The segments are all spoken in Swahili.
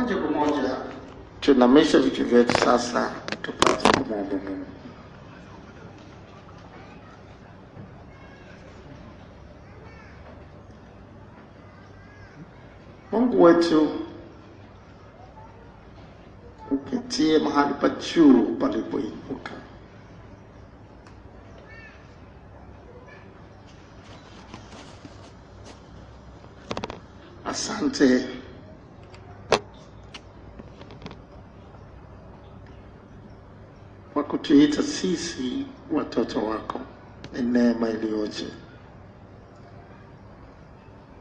moja kwa moja tunamisha vitu vyetu sasa tupate kumwomba Mungu. Mungu wetu, uketie mahali pa juu palipoinuka, asante kwa kutuita sisi watoto wako. Ni neema iliyoje.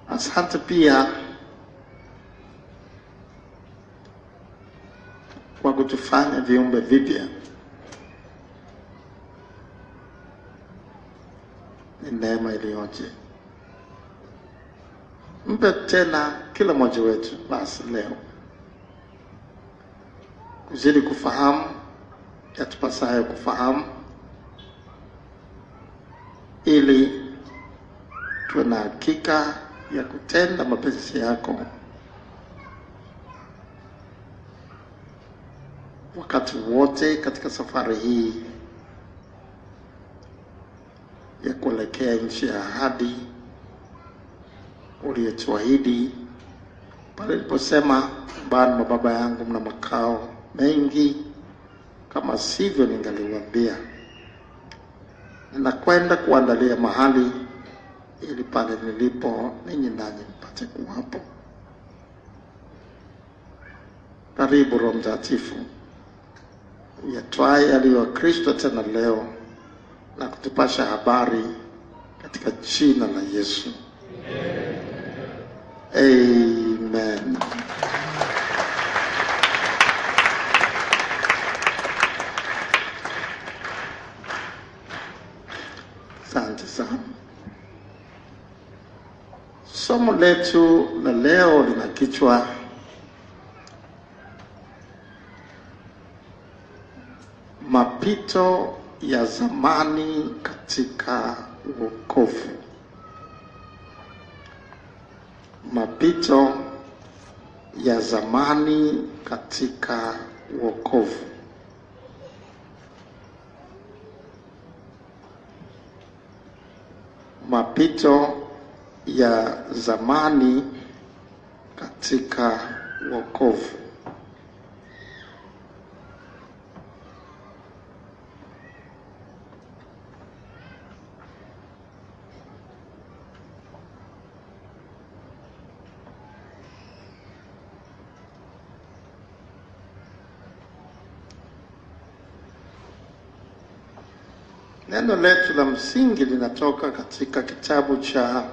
Asante pia kwa kutufanya viumbe vipya. Ni neema iliyoje. Mpe tena kila mmoja wetu basi leo kuzidi kufahamu yatupasayo kufahamu, ili tuwe na hakika ya kutenda mapenzi yako wakati wote katika safari hii ya kuelekea nchi ya ahadi uliyotuahidi pale uliposema, nyumbani mwa Baba yangu mna makao mengi, kama sivyo ningaliwaambia. Ninakwenda kuandalia mahali, ili pale nilipo ninyi nanyi mpate kuwapo. Karibu Roho Mtakatifu, uyatwae yaliyo Kristo tena leo na kutupasha habari katika jina la Yesu. Amen. Asante sana. Somo letu la leo lina kichwa mapito ya zamani katika wokovu. Mapito ya zamani katika wokovu. Mapito ya zamani katika wokovu. Neno letu la msingi linatoka katika kitabu cha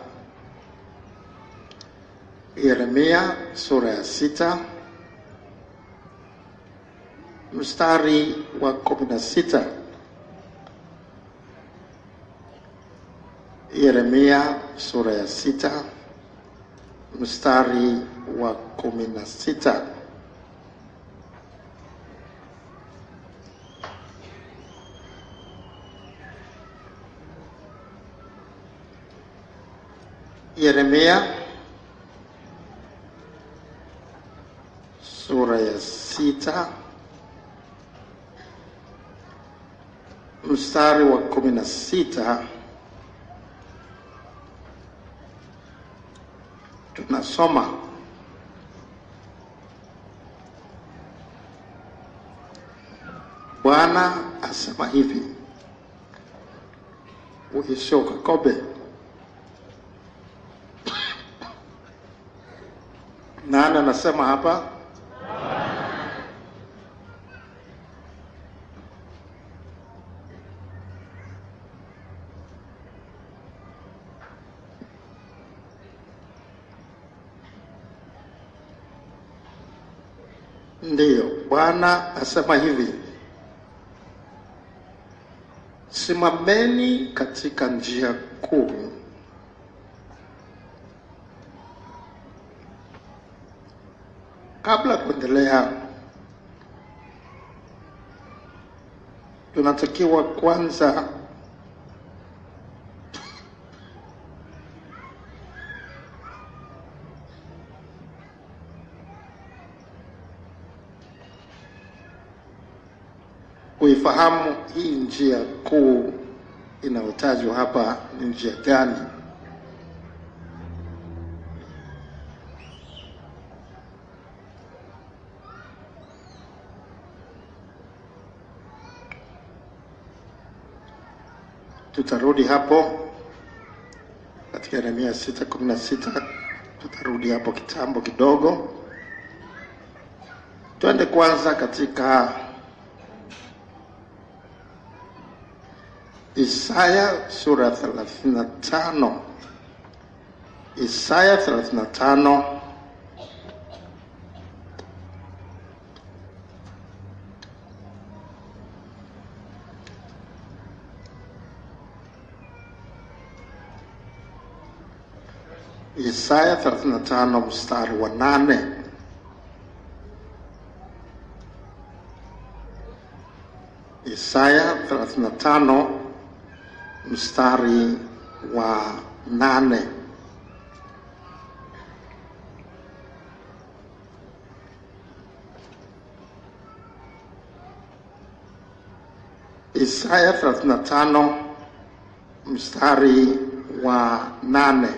Yeremia sura ya 6 mstari wa 16. Yeremia sura ya 6 mstari wa 16. Yeremia sura ya 6 mstari wa 16. Tunasoma, Bwana asema hivi, ukishoka kobe. Nani anasema hapa? Ndiyo, Bwana asema hivi, simameni katika njia kuu, kabla kuendelea tunatakiwa kwanza kuifahamu hii njia kuu inayotajwa hapa ni njia gani. Tutarudi hapo katika Yeremia 6:16. Tutarudi hapo kitambo kidogo. Tuende kwanza katika Isaya sura 35. Isaya 35 Isaya 35 mstari wa 8. Isaya 35 mstari wa 8. Isaya 35 mstari wa 8.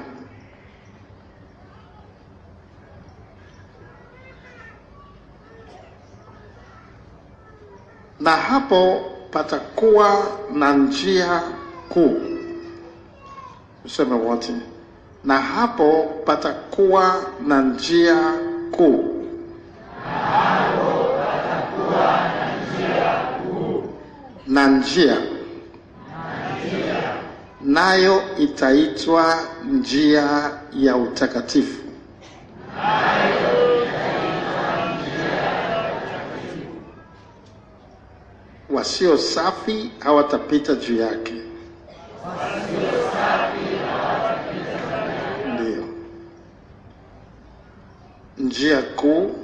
Na hapo patakuwa na njia kuu. Useme wote. Na hapo patakuwa na njia kuu. Na hapo patakuwa na njia kuu. Na njia. Nayo itaitwa njia ya utakatifu. Wasio safi hawatapita juu yake. Ndio. Njia kuu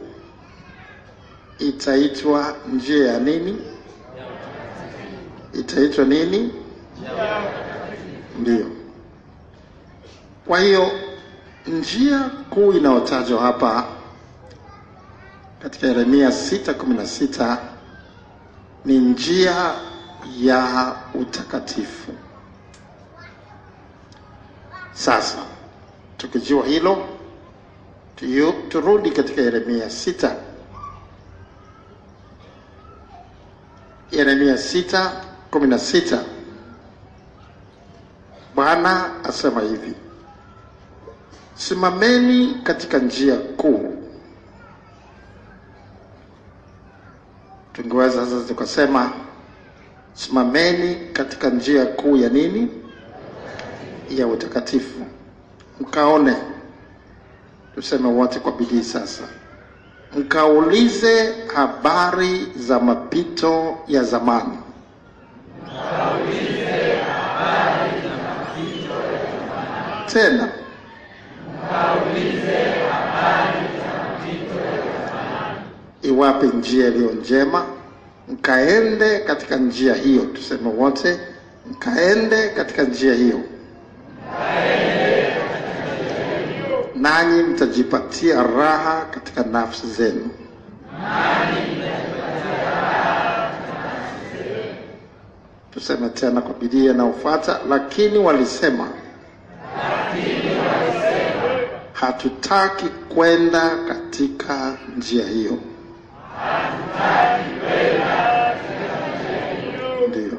itaitwa njia ya nini? Itaitwa nini? Ndio. Kwa hiyo njia kuu inayotajwa hapa katika Yeremia 6:16 ni njia ya utakatifu. Sasa tukijua hilo, turudi katika Yeremia 6. Yeremia 6:16. Bwana asema hivi: simameni katika njia kuu. Tungeweza sasa tukasema simameni katika njia kuu ya nini? Ya utakatifu. Mkaone. Tuseme wote kwa bidii sasa. Mkaulize habari za mapito ya zamani. Mkaulize habari za mapito ya zamani. Tena. Mkaulize habari za mapito ya zamani. Iwape njia iliyo njema, mkaende katika njia hiyo. Tuseme wote, mkaende katika njia hiyo. Mkaende katika njia hiyo. Nanyi mtajipatia raha katika nafsi zenu. Nanyi mtajipatia raha katika nafsi zenu. Tuseme tena kwa bidii inayofuata. Lakini walisema, hatutaki kwenda katika njia hiyo. Hatutaki kwenda katika njia hiyo. Ndio.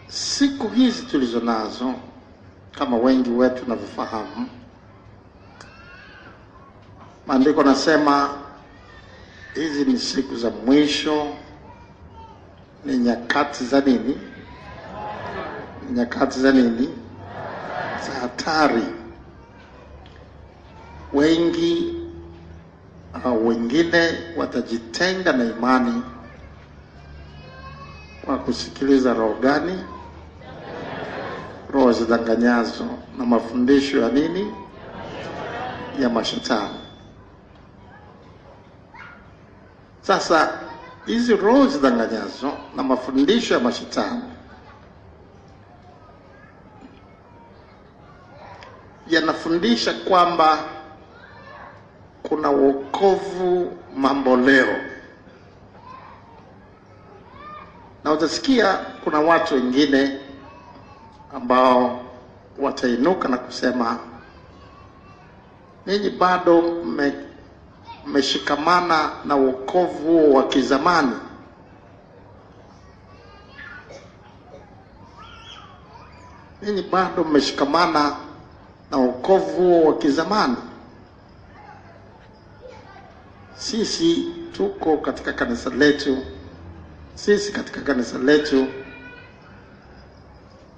Siku hizi tulizo nazo, kama wengi wetu tunavyofahamu, maandiko nasema hizi ni siku za mwisho, ni nyakati za nini? Nyakati za nini? Za hatari. Wengi au wengine watajitenga na imani kwa kusikiliza roho gani? Roho zidanganyazo na mafundisho ya nini? Ya mashetani. Sasa hizi roho zidanganyazo na mafundisho ya mashetani yanafundisha kwamba kuna wokovu mamboleo. Na utasikia kuna watu wengine ambao watainuka na kusema, ninyi bado mmeshikamana na wokovu huo wa kizamani. Ninyi bado mmeshikamana na wokovu huo wa kizamani. Sisi tuko katika kanisa letu. Sisi katika kanisa letu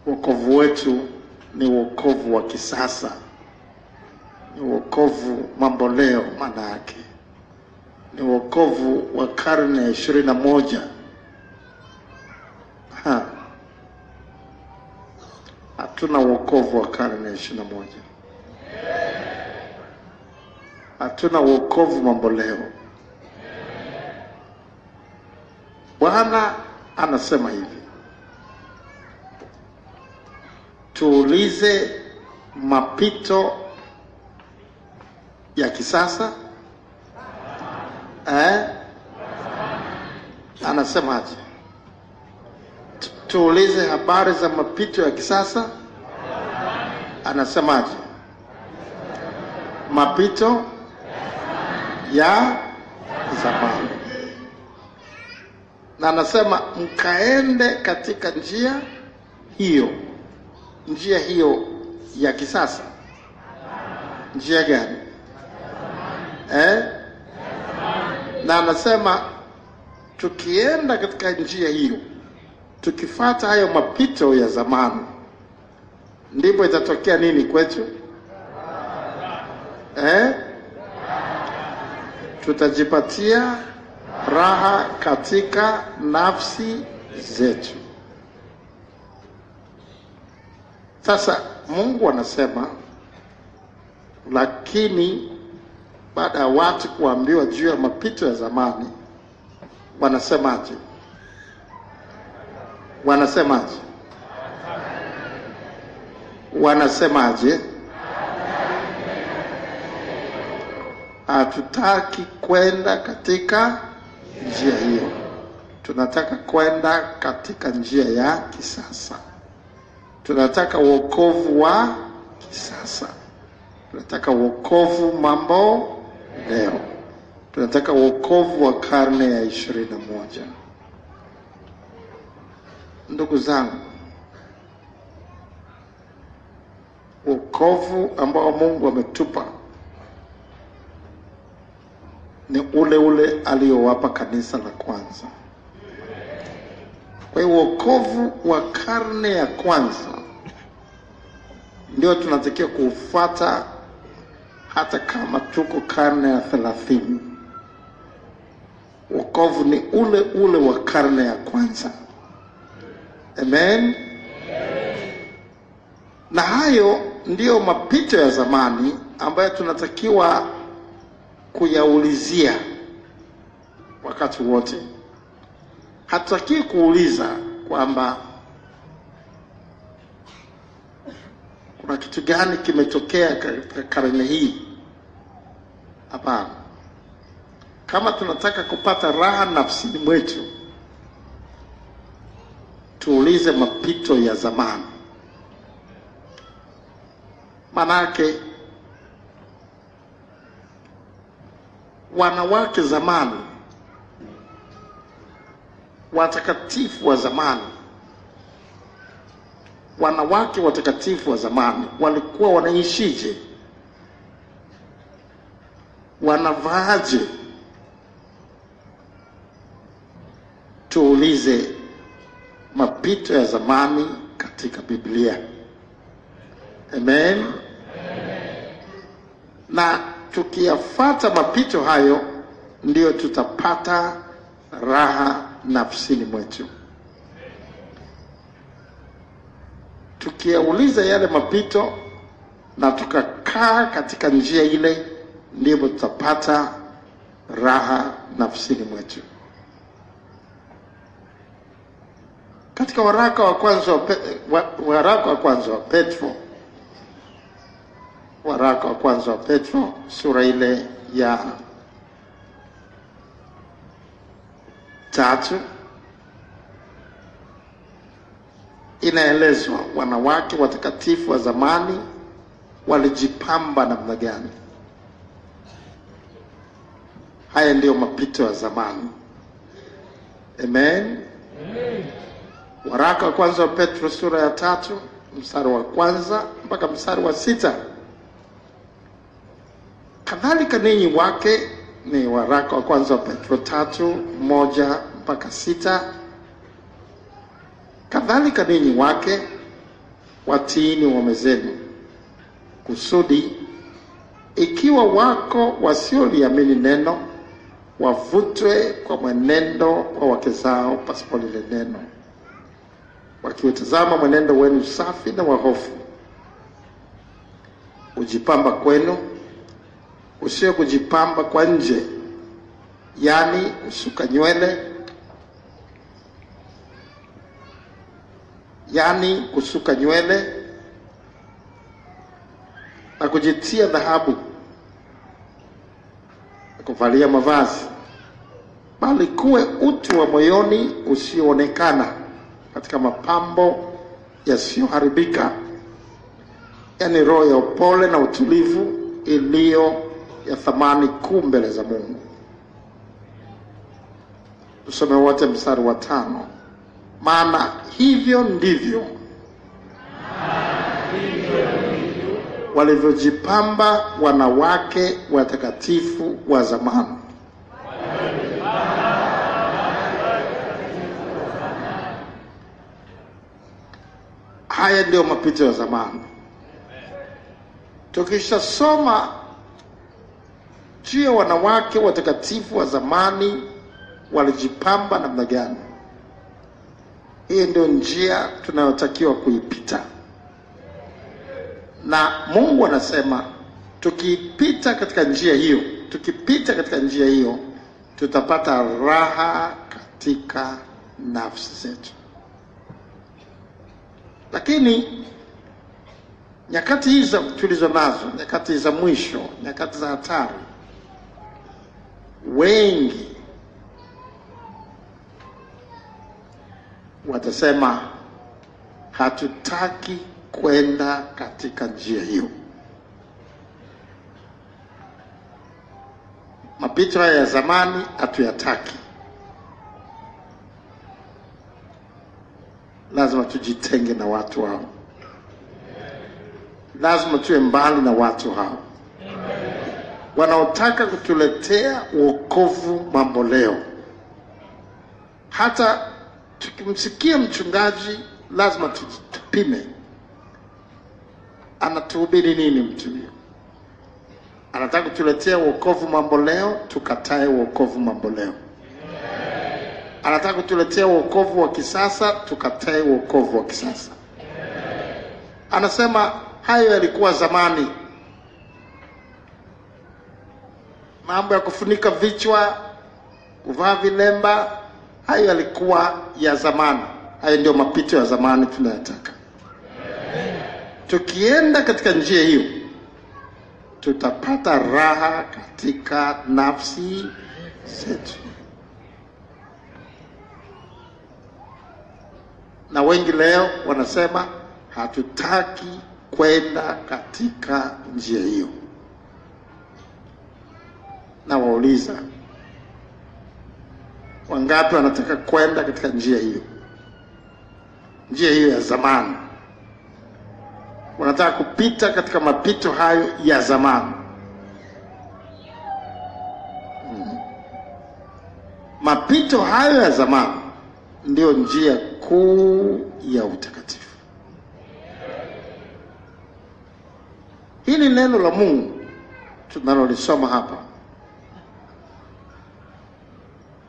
wokovu wetu ni wokovu wa kisasa. Ni wokovu mamboleo maana yake. Ni wokovu wa karne ya 21. Hatuna wokovu wa karne ya 21. Hatuna wokovu mamboleo. Bwana anasema hivi, tuulize mapito ya kisasa. Anasemaje? Tuulize habari za mapito ya kisasa. Anasemaje? Mapito ya zamani. Na anasema mkaende katika njia hiyo. Njia hiyo ya kisasa. Njia gani? Na anasema tukienda katika njia hiyo, tukifuata hayo mapito ya zamani, ndipo itatokea nini kwetu? Tutajipatia raha katika nafsi zetu. Sasa Mungu anasema, lakini baada ya watu kuambiwa juu ya mapito ya zamani, wanasemaje? Wanasemaje? Wanasemaje? Hatutaki kwenda katika njia hiyo. Tunataka kwenda katika njia ya kisasa. Tunataka wokovu wa kisasa. Tunataka wokovu mambo leo. Tunataka wokovu wa karne ya 21. Ndugu zangu, wokovu ambao Mungu ametupa ni ule ule aliyowapa kanisa la kwanza. Kwa hiyo wokovu wa karne ya kwanza ndio tunatakiwa kufuata hata kama tuko karne ya 30. Wokovu ni ule ule wa karne ya kwanza. Amen. Na hayo ndiyo mapito ya zamani ambayo tunatakiwa kuyaulizia wakati wote. Hatutaki kuuliza kwamba kuna kitu gani kimetokea katika karne hii. Hapana. Kama tunataka kupata raha nafsini mwetu, tuulize mapito ya zamani. Manake wanawake zamani, watakatifu wa zamani, wanawake watakatifu wa zamani walikuwa wanaishije? Wanavaaje? Tuulize mapito ya zamani katika Biblia. Amen. Na tukiyafuata mapito hayo, ndio tutapata raha nafsini mwetu. Tukiyauliza yale mapito na tukakaa katika njia ile, ndipo tutapata raha nafsini mwetu. Katika waraka wa kwanza wa Petro, waraka wa kwanza wa Petro sura ile ya 3 inaelezwa wanawake watakatifu wa zamani walijipamba namna gani. Haya ndio mapito ya zamani. Amen. Waraka wa kwanza wa Petro sura ya 3 mstari wa 1 mpaka mstari wa 6. Kadhalika ninyi wake, ni waraka wa kwanza wa Petro 3:1 mpaka 6. Kadhalika ninyi wake watiini waume zenu, kusudi ikiwa wako wasioliamini neno, wavutwe kwa mwenendo wa wake zao pasipo lile neno, wakiutazama mwenendo wenu safi na wa hofu. Ujipamba kwenu usio kujipamba kwa nje, yani kusuka nywele na kujitia dhahabu na kuvalia mavazi, bali kuwe utu wa moyoni usioonekana katika mapambo yasiyoharibika, yani roho ya upole na utulivu iliyo ya thamani kuu mbele za Mungu. Tusome wote mstari wa 5. Maana hivyo ndivyo walivyojipamba wanawake watakatifu wa zamani. Haya ndio mapito ya zamani. Tukishasoma juu ya wanawake watakatifu wa zamani walijipamba namna gani, hii ndio njia tunayotakiwa kuipita. Na Mungu anasema tukipita katika njia hiyo, tutapata raha katika nafsi zetu. Lakini nyakati hizo tulizo nazo, nyakati za mwisho, nyakati za hatari, wengi watasema hatutaki kwenda katika njia hiyo. Mapito haya ya zamani hatuyataki. Lazima tujitenge na watu hao. Lazima tuwe mbali na watu hao wanaotaka kutuletea wokovu mambo leo. Hata tukimsikia mchungaji lazima tupime, anatuhubiri nini mtu huyo? Anataka kutuletea wokovu mambo leo, tukatae wokovu mambo leo. Anataka kutuletea wokovu wa kisasa, tukatae wokovu wa kisasa. Anasema hayo yalikuwa zamani. Mambo ya kufunika vichwa, kuvaa vilemba, hayo yalikuwa ya zamani. Hayo ndio mapito ya zamani tunayotaka. Tukienda katika njia hiyo, tutapata raha katika nafsi zetu. Na wengi leo wanasema hatutaki kwenda katika njia hiyo. Na wauliza, wangapi wanataka kwenda katika njia hiyo? Njia hiyo ya zamani. Wanataka kupita katika mapito hayo ya zamani. Mapito hayo ya zamani ndio njia kuu ya utakatifu. Hili neno la Mungu tunalolisoma hapa,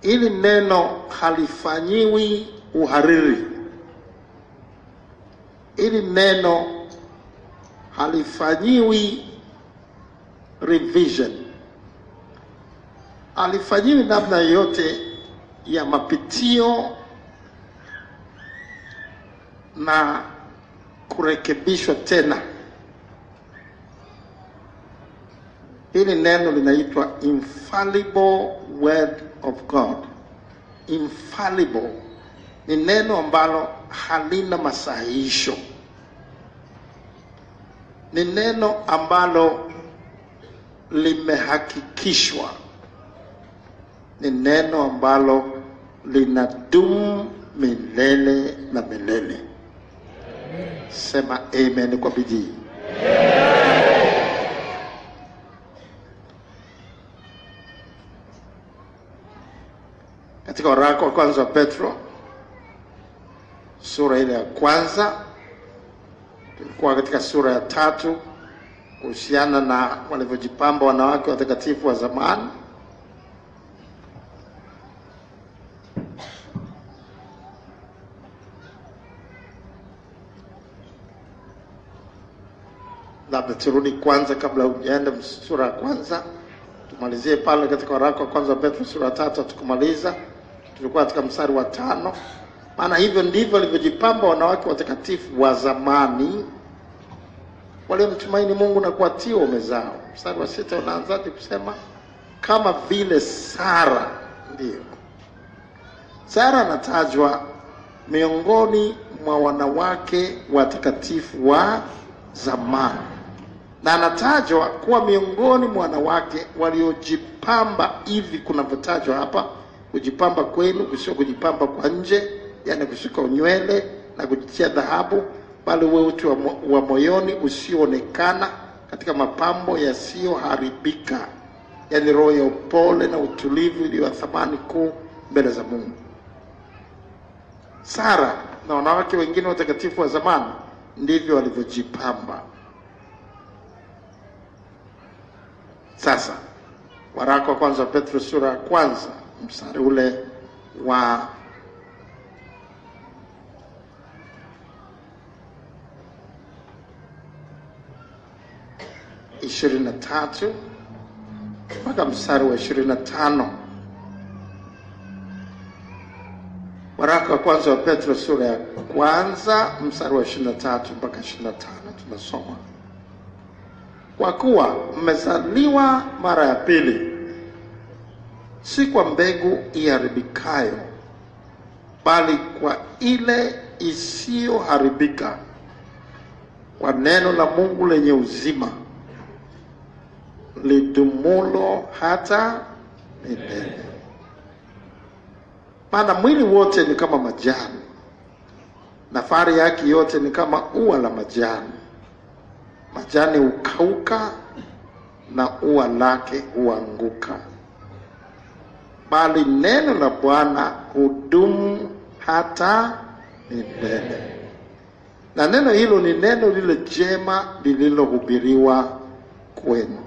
hili neno halifanyiwi uhariri. Hili neno halifanyiwi revision. Halifanyiwi namna yote ya mapitio na kurekebishwa tena. Hili neno linaitwa infallible word of God. Infallible ni neno ambalo halina masahihisho. Ni neno ambalo limehakikishwa. Ni neno ambalo linadumu milele na milele. Sema amen kwa bidii. Katika waraka wa kwanza wa Petro, sura ile ya kwanza, tulikuwa katika sura ya 3 kuhusiana na walivyojipamba wanawake watakatifu wa zamani. Labda turudi kwanza kabla hujaenda sura ya kwanza. Tumalizie pale katika waraka wa kwanza wa Petro sura ya 3 tukumaliza. Tulikuwa katika mstari wa 5. Maana hivyo ndivyo walivyojipamba wanawake watakatifu wa zamani, waliomtumaini Mungu na kuwatii waume zao. Mstari wa 6 unaanzaje kusema kama vile Sara. Ndio, Sara anatajwa miongoni mwa wanawake watakatifu wa zamani, na anatajwa kuwa miongoni mwa wanawake waliojipamba hivi kunavyotajwa hapa. Kujipamba kwenu sio kujipamba kwa nje, yani kusuka nywele na kujitia dhahabu, bali wewe utu wa moyoni usioonekana katika mapambo yasiyoharibika, yani roho ya upole na utulivu iliyo thamani kuu mbele za Mungu. Sara na wanawake wengine watakatifu wa zamani ndivyo walivyojipamba. Sasa waraka wa kwanza wa Petro sura ya kwanza mstari ule wa 23 mpaka mstari wa 25. Waraka wa kwanza wa Petro sura ya kwanza mstari wa 23 mpaka 25 tunasoma: kwa kuwa mmezaliwa mara ya pili, si kwa mbegu iharibikayo, bali kwa ile isiyoharibika, kwa neno la Mungu lenye uzima, lidumulo hata milele. Maana mwili wote ni kama majani, na fahari yake yote ni kama ua la majani. Majani hukauka na ua lake huanguka, bali neno la Bwana hudumu hata milele. Na neno hilo ni neno lile jema lililohubiriwa kwenu.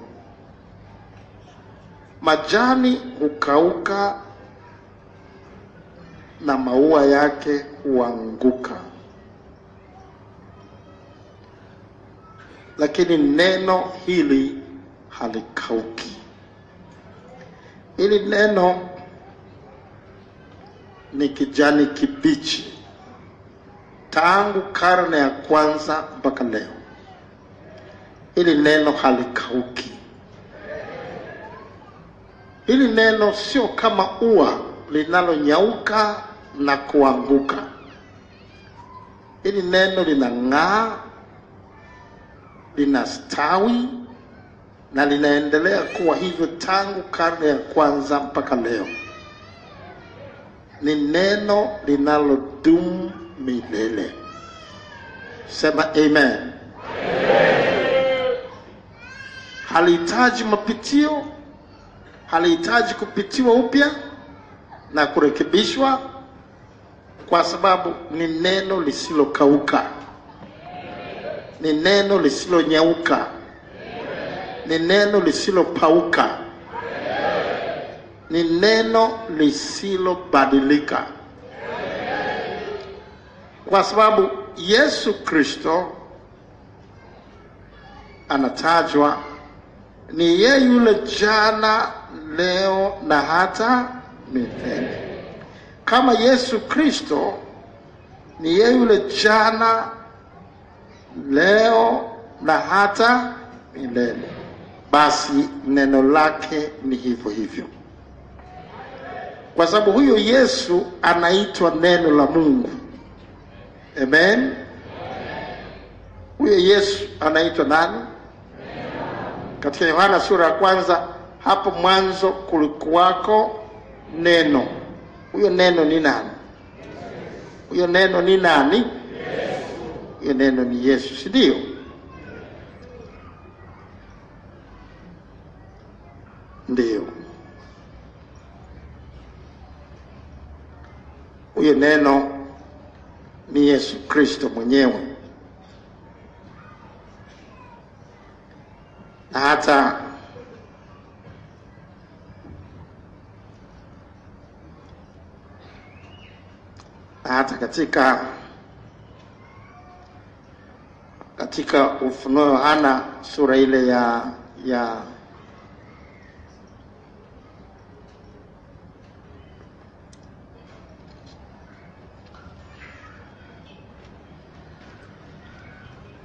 Majani hukauka na maua yake huanguka, lakini neno hili halikauki. Hili neno ni kijani kibichi tangu karne ya kwanza mpaka leo. Hili neno halikauki. Hili neno sio kama ua linalonyauka na kuanguka. Hili neno linang'aa, linastawi na linaendelea kuwa hivyo tangu karne ya kwanza mpaka leo. Ni neno linalodumu milele. Sema amen. Halihitaji mapitio, halihitaji kupitiwa upya na kurekebishwa, kwa sababu ni neno lisilokauka, ni neno lisilonyauka, ni neno lisilopauka, ni neno lisilobadilika. Kwa sababu Yesu Kristo anatajwa ni yeye yule jana, leo na hata milele. Kama Yesu Kristo ni yeye yule jana, leo na hata milele, basi neno lake ni hivyo hivyo. Kwa sababu huyo Yesu anaitwa neno la Mungu. Amen. Huyo Yesu anaitwa nani? Katika Yohana sura ya 1, hapo mwanzo kulikuwako neno. Huyo neno ni nani? Huyo neno ni nani? Huyo neno ni Yesu, si ndio? Ndio. Huyo neno ni Yesu Kristo mwenyewe. Na hata katika Ufunuo Yohana sura ile ya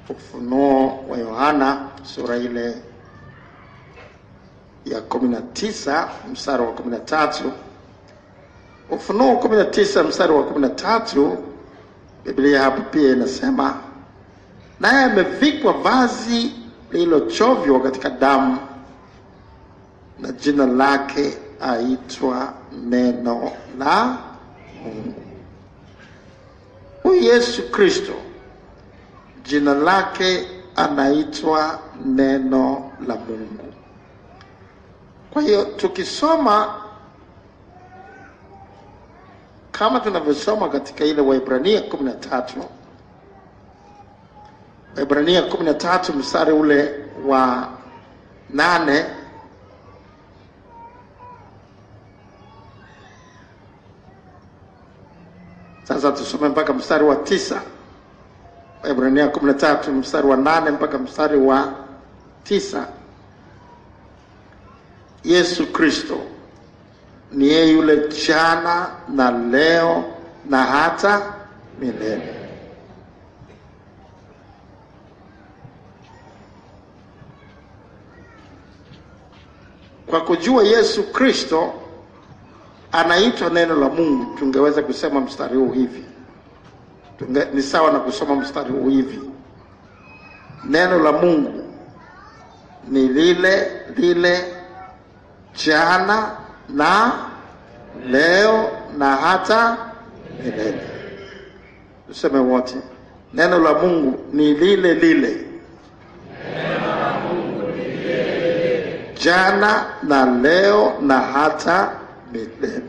Ufunuo wa Yohana sura ile ya 19 mstari wa 13. Ufunuo 19 mstari wa 13, Biblia hapo pia inasema, naye amevikwa vazi lililochovywa katika damu, na jina lake aitwa Neno la Mungu. Huyu Yesu Kristo jina lake anaitwa Neno la Mungu. Kwa hiyo tukisoma kama tunavyosoma katika ile Waebrania 13, Waebrania 13 mstari ule wa 8, sasa tusome mpaka mstari wa 9. Waebrania 13 mstari wa 8 mpaka mstari wa 9. Yesu Kristo ni yeye yule jana na leo na hata milele. Kwa kujua Yesu Kristo anaitwa neno la Mungu, tungeweza kusema mstari huu hivi. Ni sawa na kusoma mstari huu hivi: neno la Mungu ni lile lile jana na leo na hata milele. Tuseme wote, neno la Mungu ni lile lile. Neno la Mungu ni lile lile Jana na leo na hata milele.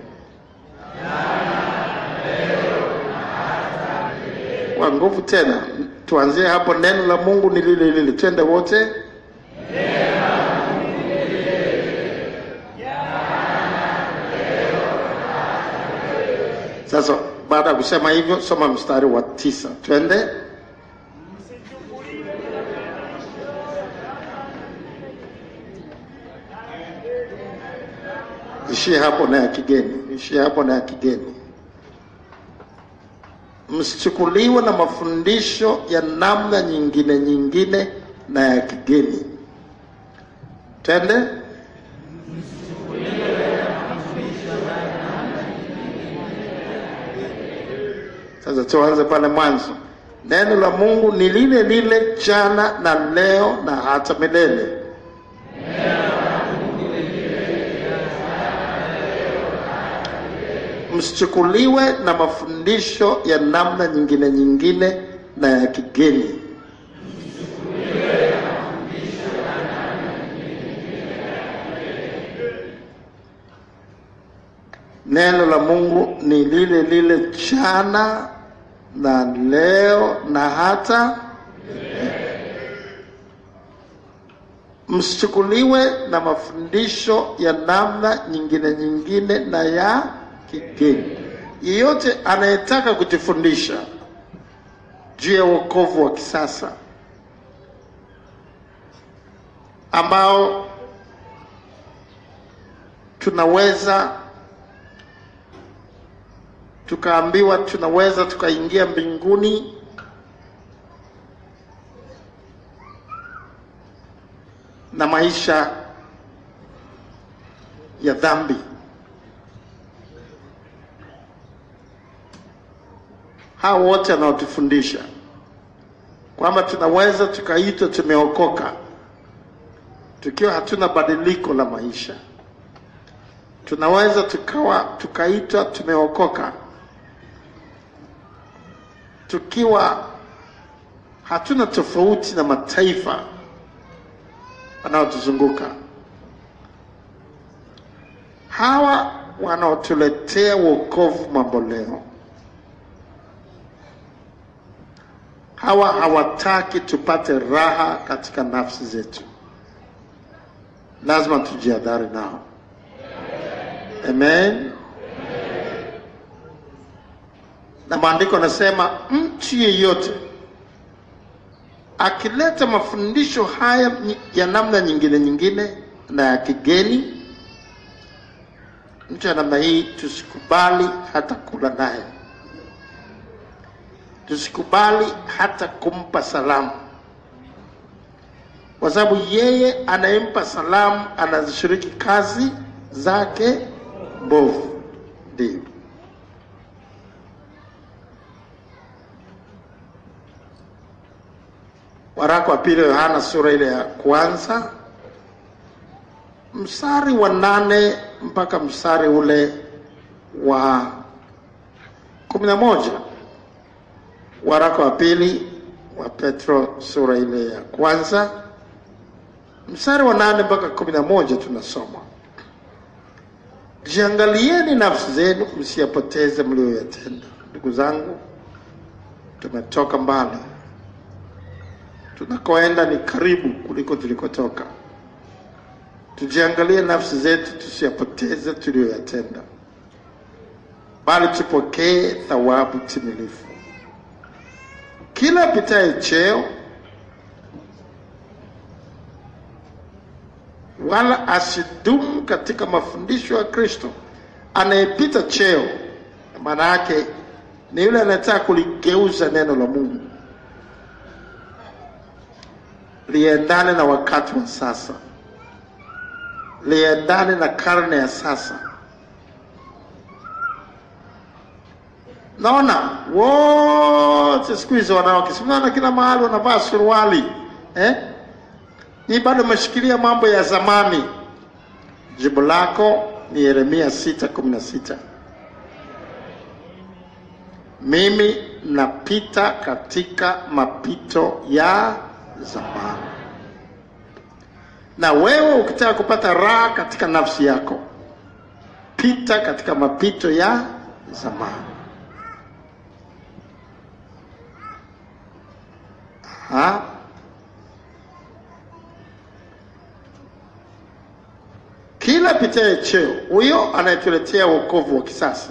Kwa nguvu tena, tuanzie hapo. Neno la Mungu ni lile lile. Twende wote. Sasa baada ya kusema hivyo, soma mstari wa 9. Twende. Ishie hapo na ya kigeni. Ishie hapo na ya kigeni. Msichukuliwe na mafundisho ya namna nyingine na ya kigeni. Twende. Sasa tuanze pale mwanzo. Neno la Mungu ni lile lile jana na leo na hata milele. Msichukuliwe na mafundisho ya namna nyingine na ya kigeni. Neno la Mungu ni lile lile jana na leo na hata msichukuliwe na mafundisho ya namna nyingine na ya kigeni. Yeyote anayetaka kujifundisha juu ya wokovu wa kisasa ambao tunaweza tukaambiwa tunaweza tukaingia mbinguni na maisha ya dhambi. Hao wote wanaotufundisha kwamba tunaweza tukaitwa tumeokoka tukiwa hatuna badiliko la maisha. Tunaweza tukaitwa tumeokoka tukiwa hatuna tofauti na mataifa wanaotuzunguka. Hawa wanaotuletea wokovu mamboleo, hawa hawataki tupate raha katika nafsi zetu. Lazima tujihadhari nao. Amen. Na maandiko yanasema mtu yeyote akileta mafundisho haya ya namna nyingine na ya kigeni, mtu ya namna hii tusikubali hata kula naye. Tusikubali hata kumpa salamu. Kwa sababu yeye anayempa salamu anazishiriki kazi zake mbovu. Ndio. Waraka wa pili Yohana sura ile ya kwanza mstari wa 8 mpaka mstari ule wa 11. Waraka wa pili wa Petro sura ile ya kwanza mstari wa 8 mpaka 11 tunasoma: jiangalieni nafsi zenu msiyapoteze mlioyatenda. Ndugu zangu, tumetoka mbali. Tunakoenda ni karibu kuliko tulikotoka. Tujiangalie nafsi zetu tusiyapoteze tulioyatenda, bali tupokee thawabu timilifu. Kila apitaye cheo wala asidumu katika mafundisho ya Kristo. Anayepita cheo maana yake ni yule anataka kuligeuza neno la Mungu liendane na wakati wa sasa, liendane na karne ya sasa. Naona wote siku hizo wanaokisimama kila mahali wanavaa suruali, ni bado umeshikilia mambo ya zamani. Jibu lako ni Yeremia 6:16. Mimi napita katika mapito ya zamani. Na wewe ukitaka kupata raha katika nafsi yako, pita katika mapito ya zamani. Kila pitaye cheo, huyo anayetuletea wokovu wa kisasa,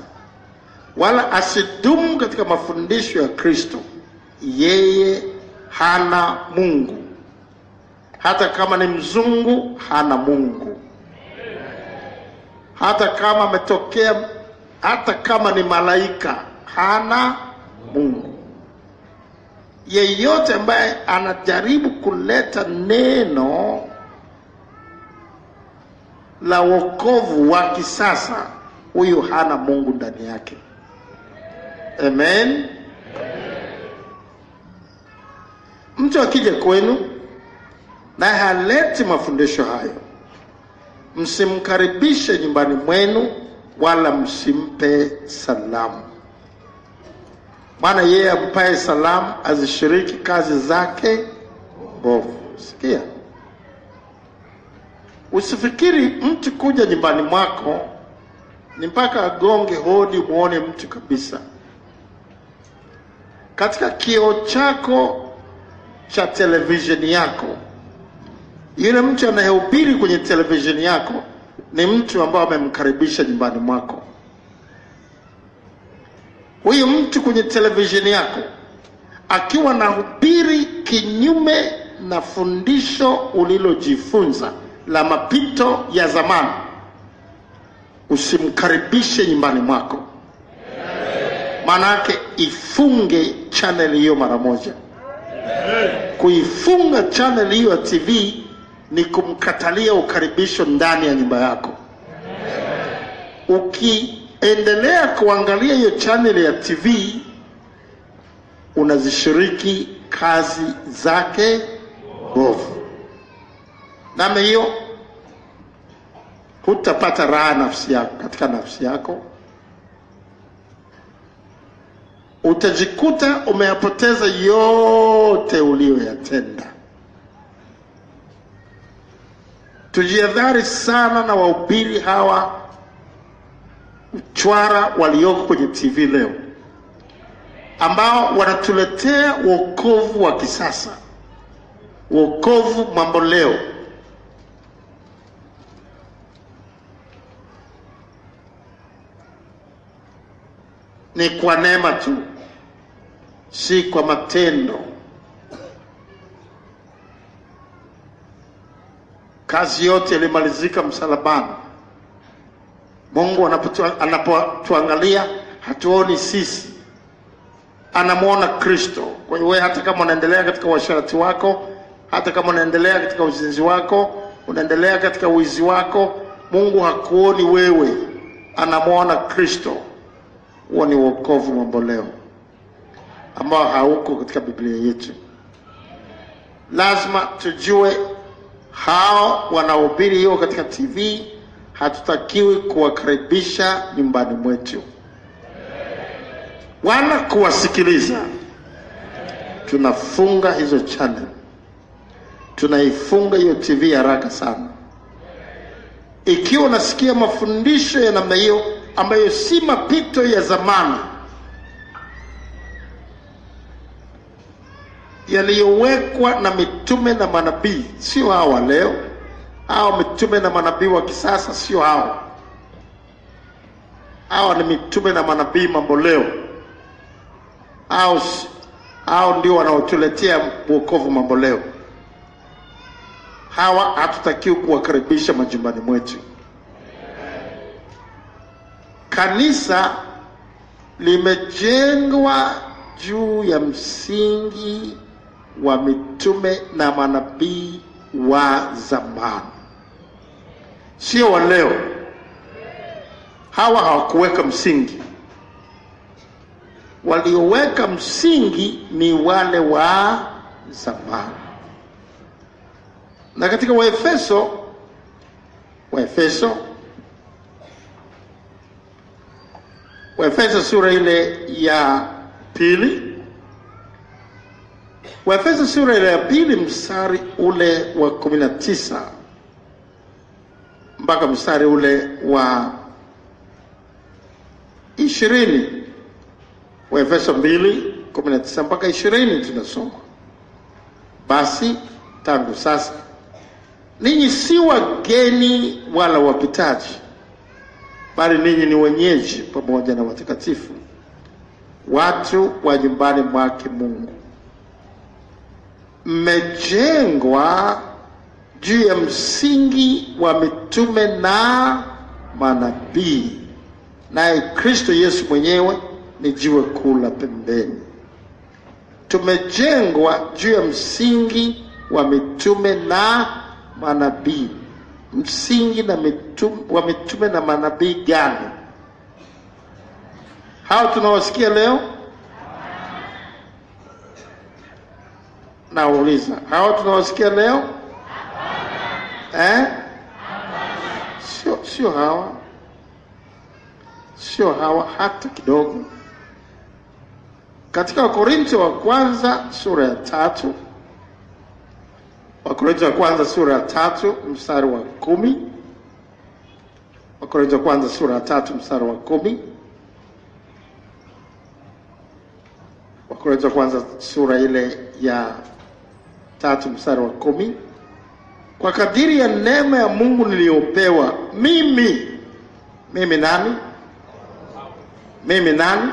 wala asidumu katika mafundisho ya Kristo, yeye hana Mungu. Hata kama ni mzungu, hana Mungu. Hata kama ametokea, hata kama ni malaika, hana Mungu. Yeyote ambaye anajaribu kuleta neno la wokovu wa kisasa, huyu hana Mungu ndani yake. Amen. Mtu akija kwenu na haleti mafundisho hayo, msimkaribishe nyumbani mwenu wala msimpe salamu. Maana yeye ampaye salamu azishiriki kazi zake mbovu. Sikia. Usifikiri mtu kuja nyumbani mwako ni mpaka agonge hodi muone mtu kabisa. Katika kioo chako cha televisheni yako, yule mtu anayehubiri kwenye televisheni yako ni mtu ambaye amemkaribisha nyumbani mwako. Huyo mtu kwenye televisheni yako akiwa anahubiri kinyume na fundisho ulilojifunza la mapito ya zamani, usimkaribishe nyumbani mwako. Maana yake ifunge channel hiyo mara moja. Kuifunga channel hiyo ya TV ni kumkatalia ukaribisho ndani ya nyumba yako. Ukiendelea kuangalia hiyo channel ya TV, unazishiriki kazi zake bovu. Na hiyo hutapata raha nafsi yako, katika nafsi yako. Utajikuta umeyapoteza yote uliyoyatenda. Tujihadhari sana na wahubiri hawa uchwara walioko kwenye TV leo, ambao wanatuletea wokovu wa kisasa, wokovu mambo leo. Ni kwa neema tu, si kwa matendo. Kazi yote ilimalizika msalabani. Mungu anapotuangalia hatuoni sisi, anamuona Kristo. Kwa hiyo hata kama unaendelea katika uasherati wako, hata kama unaendelea katika uzinzi wako, unaendelea katika wizi wako, Mungu hakuoni wewe, anamuona Kristo. Huo ni wokovu mambo leo ambao hauko katika Biblia yetu. Lazima tujue hao wanaohubiri hiyo katika TV, hatutakiwi kuwakaribisha nyumbani mwetu wala kuwasikiliza. Tunafunga hizo channel, tunaifunga hiyo TV haraka sana. Ikiwa unasikia mafundisho ya namna hiyo ambayo si mapito ya zamani, yaliyowekwa na mitume na manabii, sio hawa leo. Hao mitume na manabii wa kisasa sio hao. Hao ni mitume na manabii mambo leo. Hao ndio wanaotuletea wokovu mambo leo. Hawa hatutakiwi kuwakaribisha majumbani mwetu. Kanisa limejengwa juu ya msingi wa mitume na manabii wa zamani, sio wa leo. Hawa hawakuweka msingi. Walioweka msingi ni wale wa zamani. Na katika Waefeso sura ile ya pili, Waefeso sura ile ya pili mstari ule wa 19 mpaka mstari ule wa 20. Waefeso 2:19 mpaka 20 tunasoma: basi tangu sasa ninyi si wageni wala wapitaji, bali ninyi ni wenyeji pamoja na watakatifu, watu wa nyumbani mwake Mungu, mmejengwa juu ya msingi wa mitume na manabii, naye Kristo Yesu mwenyewe ni jiwe kuu la pembeni. Tumejengwa juu ya msingi wa mitume na manabii. Msingi wa mitume na manabii gani? Hao tunawasikia leo? Nauliza, hao tunawasikia leo? Sio hawa. Sio hawa hata kidogo. Katika Wakorintho wa kwanza sura ya 3, Wakorintho wa kwanza sura ya 3 mstari wa 10. Wakorintho wa kwanza sura ya 3 mstari wa 10. Wakorintho wa kwanza sura ile ya 3 mstari wa 10. Kwa kadiri ya neema ya Mungu niliyopewa mimi nani? Mimi nani?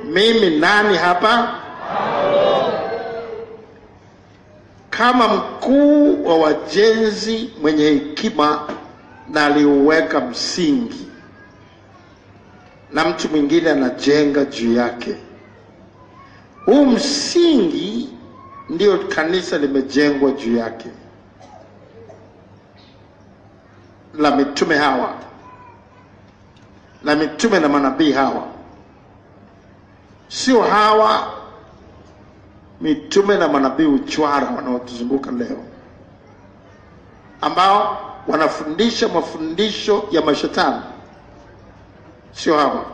Mimi nani hapa? Kama mkuu wa wajenzi mwenye hekima, na aliuweka msingi, na mtu mwingine anajenga juu yake. Huu msingi ndio kanisa limejengwa juu yake. la mitume hawa, la mitume na manabii hawa. Sio hawa mitume na manabii uchwara wanaotuzunguka leo, ambao wanafundisha mafundisho ya mashetani. Sio hawa.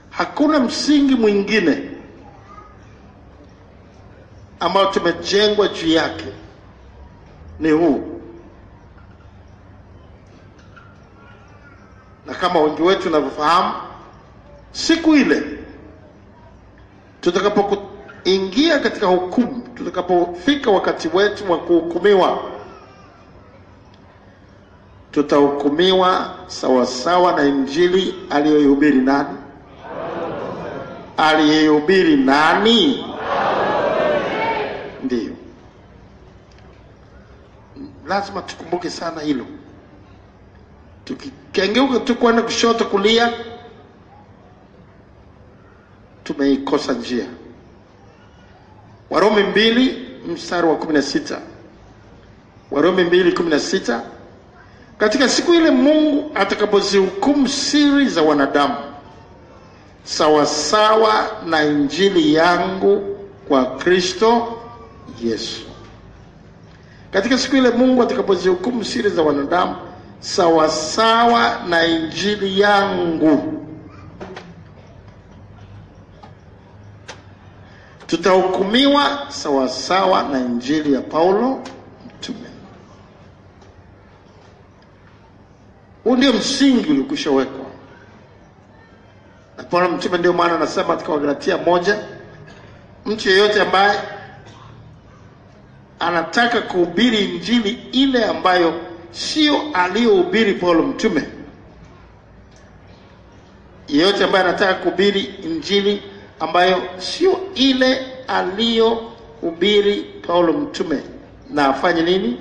Hakuna msingi mwingine ambao tumejengwa juu yake, ni huu. Na kama wengi wetu tunavyofahamu, siku ile tutakapoingia katika hukumu, tutakapofika wakati wetu wa kuhukumiwa, tutahukumiwa sawa sawa na injili aliyoihubiri nani? Aliyehubiri nani? Ndiyo. Lazima tukumbuke sana hilo. Tukikengeuka tu kwenda kushoto kulia, tumeikosa njia. Warumi 2 mstari wa 16. Warumi 2:16. Katika siku ile Mungu atakapozihukumu siri za wanadamu sawa sawa na injili yangu kwa Kristo Yesu. Katika siku ile Mungu atakapozihukumu siri za wanadamu sawa sawa na injili yangu. Tutahukumiwa sawa sawa na injili ya Paulo mtume. Huu ndio msingi uliokushawekwa na Paulo mtume. Ndio maana anasema katika Wagalatia 1, mtu yeyote ambaye anataka kuhubiri injili ile ambayo sio aliyohubiri Paulo mtume, yeyote ambaye anataka kuhubiri injili ambayo sio ile aliyohubiri Paulo mtume, na afanye nini?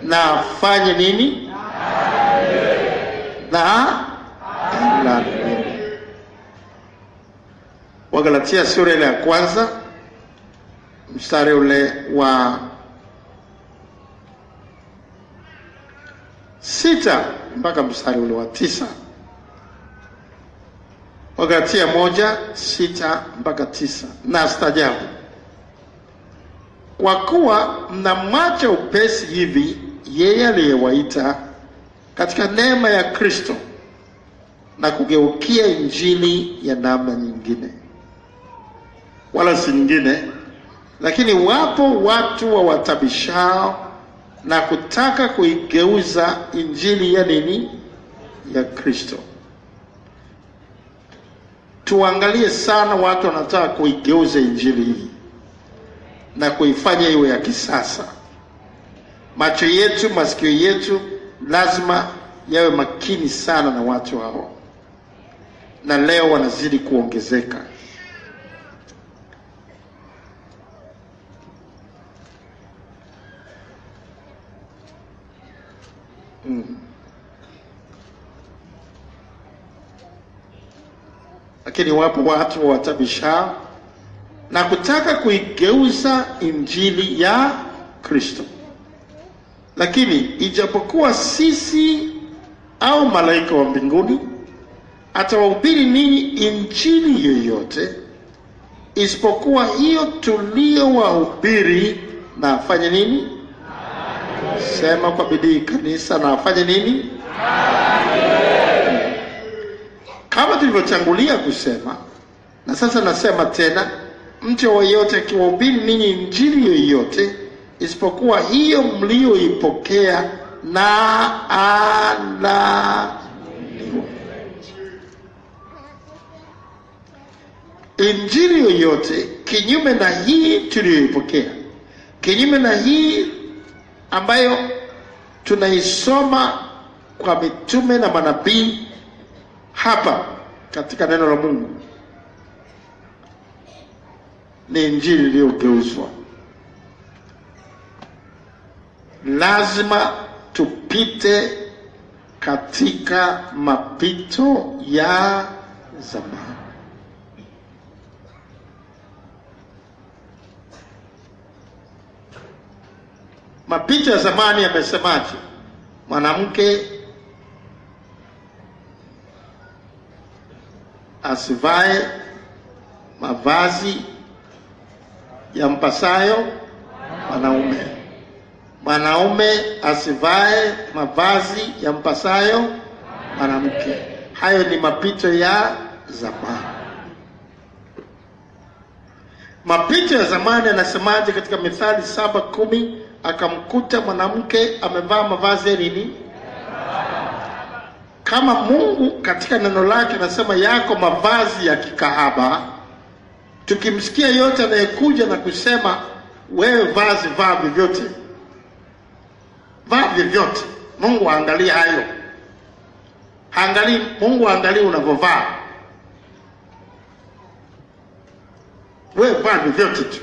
Na afanye nini? Na Wagalatia sura ile ya 1 mstari ule wa 6 mpaka mstari ule wa 9. Wagalatia 1:6 mpaka 9. Na stajabu, kwa kuwa mnamwacha upesi hivi yeye aliyewaita katika neema ya Kristo na kugeukia injili ya namna nyingine, wala si nyingine, lakini wapo watu wawatabishao na kutaka kuigeuza injili ya nini? Ya Kristo. Tuangalie sana watu wanataka kuigeuza injili hii na kuifanya iwe ya kisasa. Macho yetu, masikio yetu lazima yawe makini sana na watu hao, na leo wanazidi kuongezeka. Lakini wapo watu watabisha na kutaka kuigeuza injili ya Kristo. Lakini ijapokuwa sisi au malaika wa mbinguni atawahubiri ninyi injili yoyote isipokuwa hiyo tuliyowahubiri, na afanye nini? Sema kwa bidii kanisa, na afanye nini? Kama tulivyotangulia kusema, na sasa nasema tena, mtu yeyote akiwahubiri ninyi injili yoyote isipokuwa hiyo mlioipokea, na ana injili yoyote kinyume na hii tuliyoipokea, kinyume na hii ambayo tunaisoma kwa mitume na manabii hapa katika neno la Mungu, ni injili iliyogeuzwa. Lazima tupite katika mapito ya zamani. Mapito ya zamani yamesemaje? Mwanamke asivae mavazi yampasayo mwanaume. Mwanaume asivae mavazi yampasayo mwanamke. Hayo ni mapito ya zamani. Mapito ya zamani yanasemaje katika Mithali 7:10? Akamkuta mwanamke amevaa mavazi ya nini? Kama Mungu katika neno lake anasema yako mavazi ya kikahaba, tukimsikia yote anayekuja na kusema wewe vaa vyovyote, vaa vyovyote, Mungu aangalie hayo. Mungu aangalie unavovaa. Wewe vaa vyovyote tu.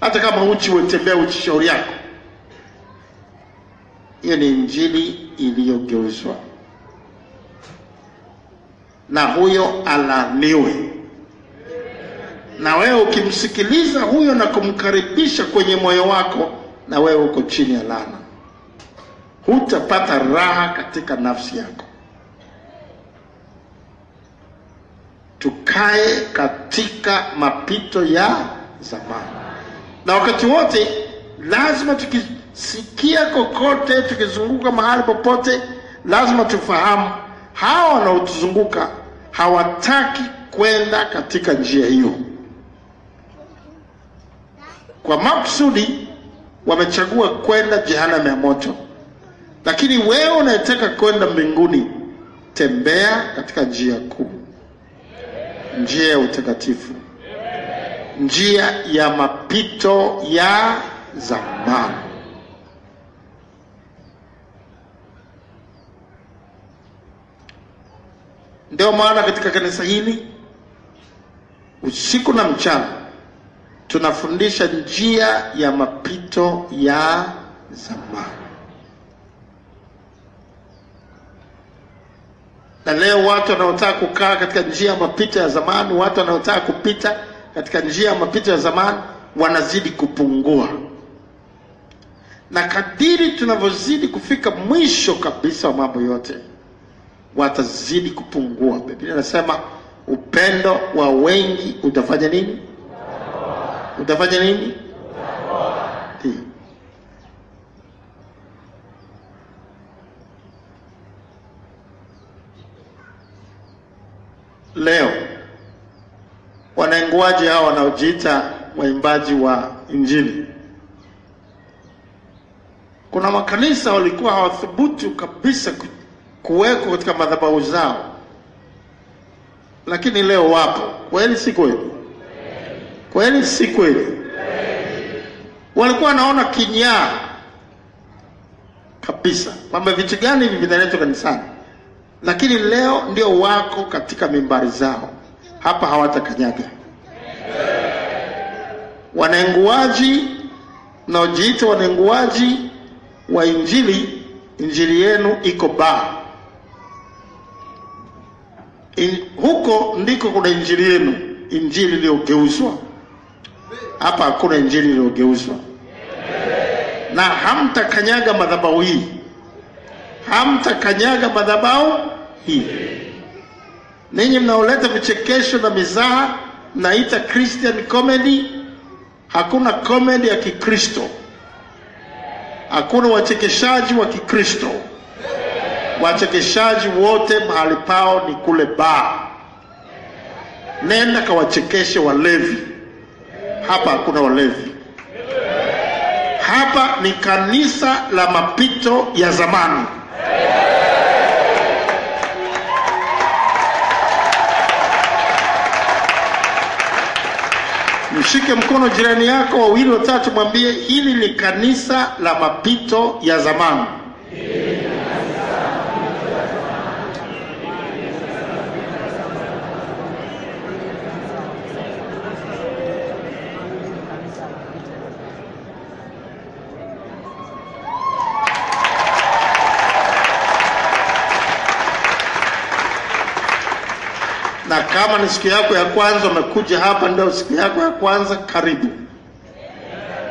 Hata kama uchi utembea uchi shauri yako. Hiyo ni injili iliyogeuzwa. Na huyo alaniwe. Na wewe ukimsikiliza huyo na kumkaribisha kwenye moyo wako, na wewe uko chini ya laana. Hutapata raha katika nafsi yako. Tukae katika mapito ya zamani. Na wakati wote lazima tukisikia kokote, tukizunguka mahali popote, lazima tufahamu hawa wanaotuzunguka hawataki kwenda katika njia hiyo. Kwa makusudi wamechagua kwenda jehanamu ya moto. Lakini wewe unayetaka kwenda mbinguni, tembea katika njia kuu. Njia ya utakatifu. Njia ya mapito ya zamani. Ndio maana katika kanisa hili usiku na mchana tunafundisha njia ya mapito ya zamani. Na leo watu wanaotaka kukaa katika njia ya mapito ya zamani, watu wanaotaka kupita katika njia ya mapito ya zamani wanazidi kupungua. Na kadiri tunavyozidi kufika mwisho kabisa wa mambo yote, watazidi kupungua. Biblia inasema upendo wa wengi utafanya nini? Utafanya nini? Leo wanainguaji hao wanaojiita waimbaji wa injili, kuna makanisa walikuwa hawathubutu kabisa kuweko katika madhabahu zao, lakini leo wapo. Kweli si kweli? Kweli si kweli? Walikuwa wanaona kinyaa kabisa kwamba vitu gani hivi vinaletwa kanisani, lakini leo ndio wako katika mimbari zao. Hapa hawatakanyaga. Wanaenguaji naojiita wanaenguaji wa injili, injili yenu iko baa. Huko ndiko kuna injili yenu, injili iliyogeuzwa. Hapa hakuna injili iliyogeuzwa. Na hamtakanyaga madhabahu hii. Hamtakanyaga madhabahu hii. Ninyi mnaoleta vichekesho na mizaha mnaita Christian comedy. Hakuna comedy ya Kikristo. Hakuna wachekeshaji wa Kikristo. Wachekeshaji wote mahali pao ni kule baa. Nenda kawachekeshe walevi. Hapa hakuna walevi. Hapa ni kanisa la mapito ya zamani. Mshike mkono jirani yako, wawili watatu, mwambie hili ni kanisa la mapito ya zamani. Na kama ni siku yako ya kwanza umekuja hapa, ndio siku yako ya kwanza, karibu.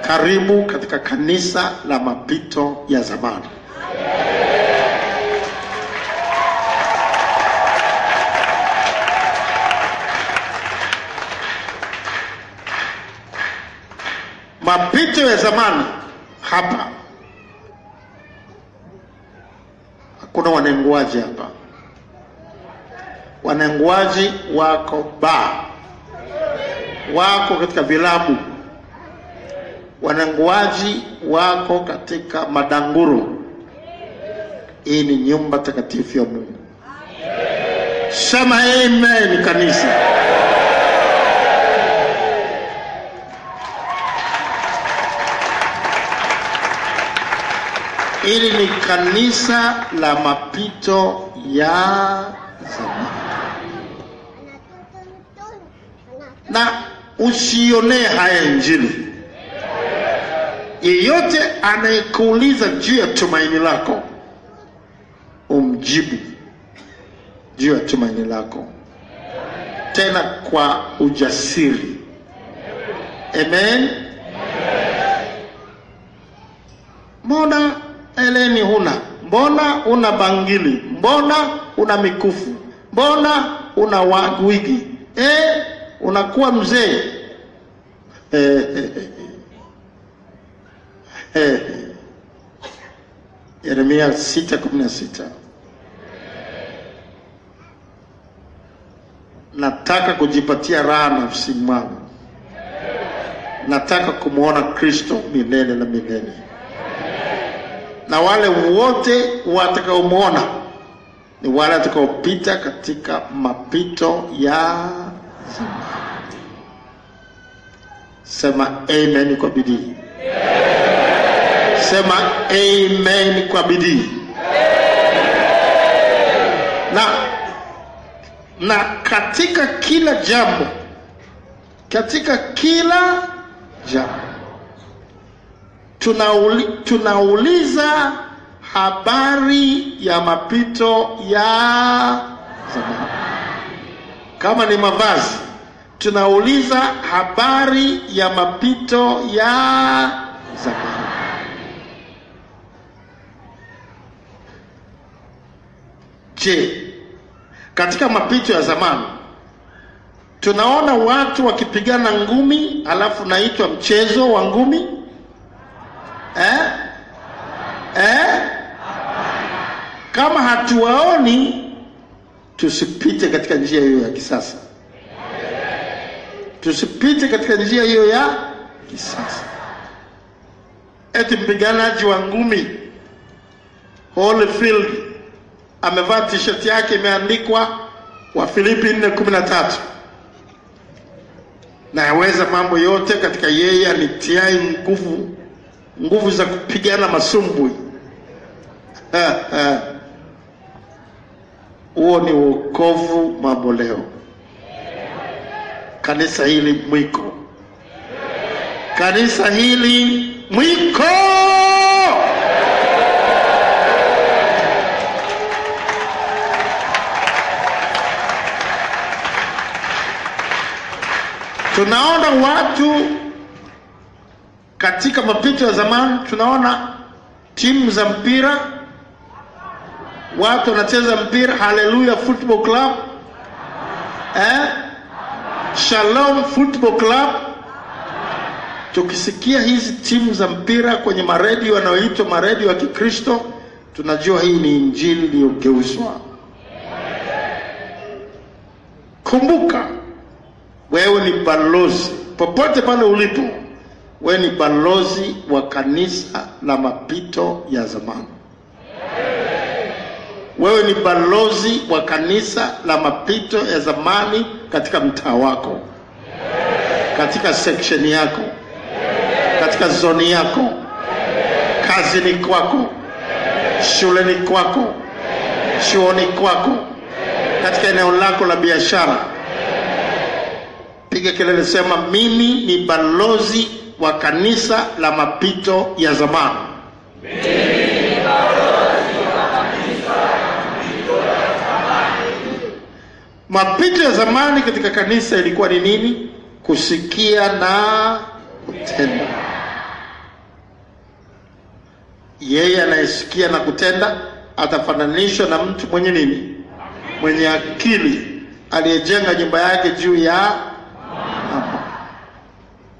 Karibu katika kanisa la mapito ya zamani. Mapito ya zamani hapa. Hakuna wanenguaji hapa. Wanenguaji wako wako katika vilabu. Wanenguaji wako katika madanguru. Hii ni nyumba takatifu ya Mungu. Sema amen kanisa. Hili ni kanisa la mapito ya zamani. Na usione haya Injili. Yeyote anayekuuliza juu ya tumaini lako, umjibu juu ya tumaini lako, tena kwa ujasiri. Amen. Mbona eleni huna? Mbona una bangili? Mbona una mikufu? Mbona una wigi? Unakuwa mzee. Yeremia 6:16. Nataka kujipatia raha nafsini mwangu. Nataka kumuona Kristo milele na milele. Na wale wote watakaomuona ni wale watakaopita katika mapito ya zamani. Sema amen kwa bidii. Sema amen kwa bidii. Na katika kila jambo, tunauliza habari ya mapito ya zamani. Kama ni mavazi, tunauliza habari ya mapito ya zamani. Je, katika mapito ya zamani tunaona watu wakipigana ngumi alafu naitwa mchezo wa ngumi? Kama hatuwaoni, tusipite katika njia hiyo ya kisasa. Tusipite katika njia hiyo ya kisasa. Eti mpiganaji wa ngumi Holyfield amevaa t-shirt yake imeandikwa Wafilipi 4:13. Na yaweza mambo yote katika yeye anitiaye nguvu za kupigana masumbwi. Huo ni wokovu maboleo. Kanisa hili mwiko. Kanisa hili mwiko. Tunaona watu katika mapito ya zamani, tunaona timu za mpira, watu wanacheza mpira, Hallelujah Football Club, Shalom Football Club. Tukisikia hizi timu za mpira kwenye maredio yanayoitwa maredio ya Kikristo, tunajua hii ni injili iliyogeuzwa. Kumbuka, wewe ni balozi popote pale ulipo. Wewe ni balozi wa kanisa la mapito ya zamani. Wewe ni balozi wa kanisa la mapito ya zamani katika mtaa wako, katika section yako, katika zoni yako, kazini kwako, shuleni kwako, chuoni kwako, katika eneo lako la biashara. Piga kelele, sema mimi ni balozi wa kanisa la mapito ya zamani. Mimi ni balozi wa kanisa la mapito ya zamani. Mapito ya zamani katika kanisa ilikuwa ni nini? Kusikia na kutenda. Yeye anayesikia na kutenda atafananishwa na mtu mwenye nini? Mwenye akili aliyejenga nyumba yake juu ya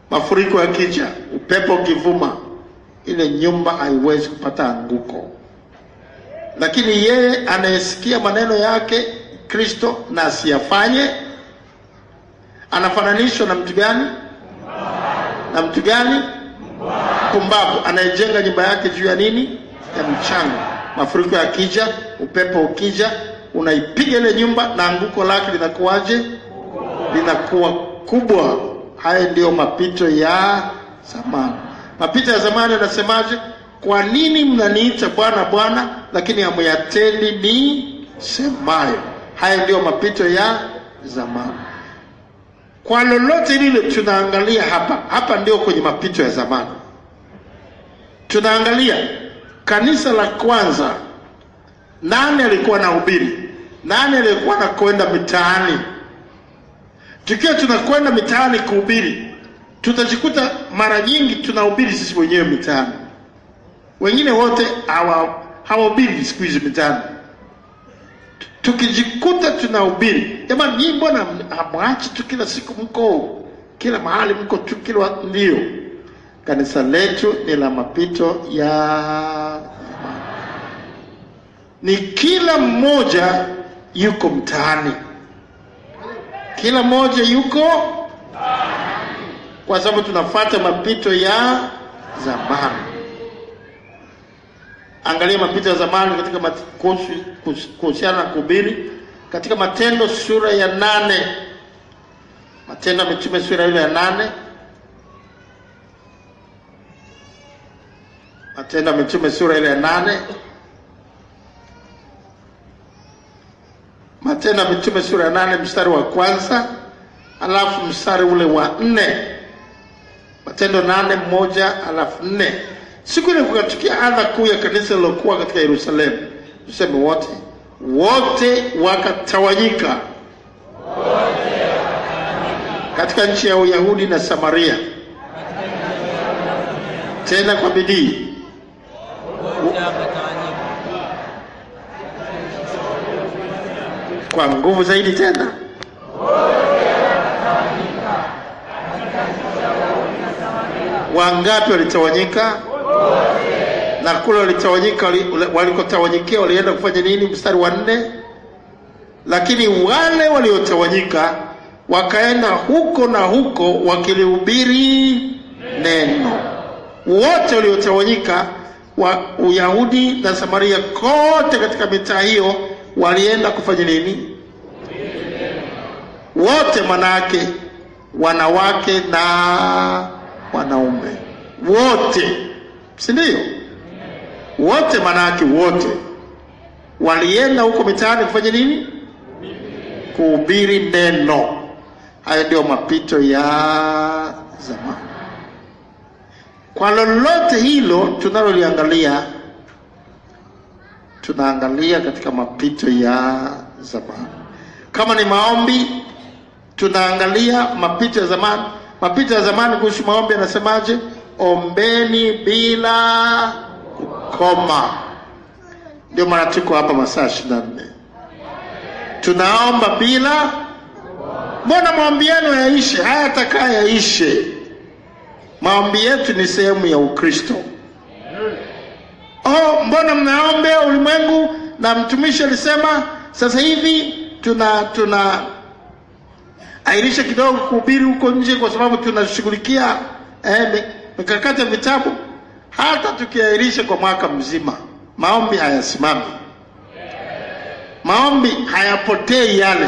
mafuriko yakija, upepo ukivuma, ile nyumba haiwezi kupata anguko. Lakini yeye anayesikia maneno yake Kristo na asiyafanye anafananishwa na mtu gani? Na mtu gani? Pumbavu anayejenga nyumba yake juu ya nini? Ya mchanga. Mafuriko yakija, upepo ukija, unaipiga ile nyumba na anguko lake linakuwaje? Linakuwa kubwa. Haya ndio mapito ya zamani. Mapito ya zamani yanasemaje? Kwa nini mnaniita Bwana Bwana lakini hamuyatendi ni semayo? Haya ndio mapito ya zamani. Kwa lolote lile tunaangalia hapa ndio kwenye mapito ya zamani. Tunaangalia kanisa la kwanza, nani alikuwa anahubiri? Nani alikuwa anakwenda mitaani? Tukiwa tunakwenda mitaani kuhubiri, tutajikuta mara nyingi tunahubiri sisi wenyewe mitaani. Wengine wote hawahubiri siku hizi mitaani. Tukijikuta tunahubiri, jamani nyinyi mbona hamwachi tu kila siku mko kila mahali mko tu kila ndio? Kanisa letu ni la mapito ya ni kila mmoja yuko mtaani. Kila mmoja yuko kwa sababu tunafuata mapito ya zamani. Angalia mapito ya zamani katika kuhusiana na kuhubiri katika Matendo sura ya 8. Matendo ya Mitume sura ile ya 8. Matendo ya Mitume sura ile ya 8. Matendo ya Mitume sura ya 8 mstari wa kwanza alafu mstari ule wa 4. Matendo 8:1 alafu 4. Siku ile kukatukia adha kuu ya kanisa lilokuwa katika Yerusalemu. Tuseme wote wakatawanyika. Katika nchi ya Uyahudi na Samaria. Tena kwa bidii. Kwa nguvu zaidi tena. Wangapi walitawanyika? Na kule walitawanyika, walikotawanyika walienda kufanya nini? Mstari wa 4. Lakini wale waliotawanyika wakaenda huko na huko wakilihubiri neno. Wote waliotawanyika wa Uyahudi na Samaria kote katika mitaa hiyo walienda kufanya nini? Wote manake wanawake na wanaume. Wote. Si ndio? Wote manake wote walienda huko mitaani kufanya nini? Kuhubiri neno. Hayo ndio mapito ya zamani. Kwa lolote hilo tunaloliangalia, tunaangalia katika mapito ya zamani. Kama ni maombi, tunaangalia mapito ya zamani. Mapito ya zamani kuhusu maombi yanasemaje? Ombeni bila kukoma. Ndio maana tuko hapa masaa 24. Tunaomba bila. Mbona maombi yenu yaishe? Haya atakaa yaishe. Maombi yetu ni sehemu ya Ukristo. Mbona mnaombea ulimwengu? Na mtumishi alisema sasa hivi tuna airisha kidogo kuhubiri huko nje kwa sababu tunashughulikia mikakati ya vitabu. Hata tukiairisha kwa mwaka mzima, maombi hayasimami. Maombi hayapotei yale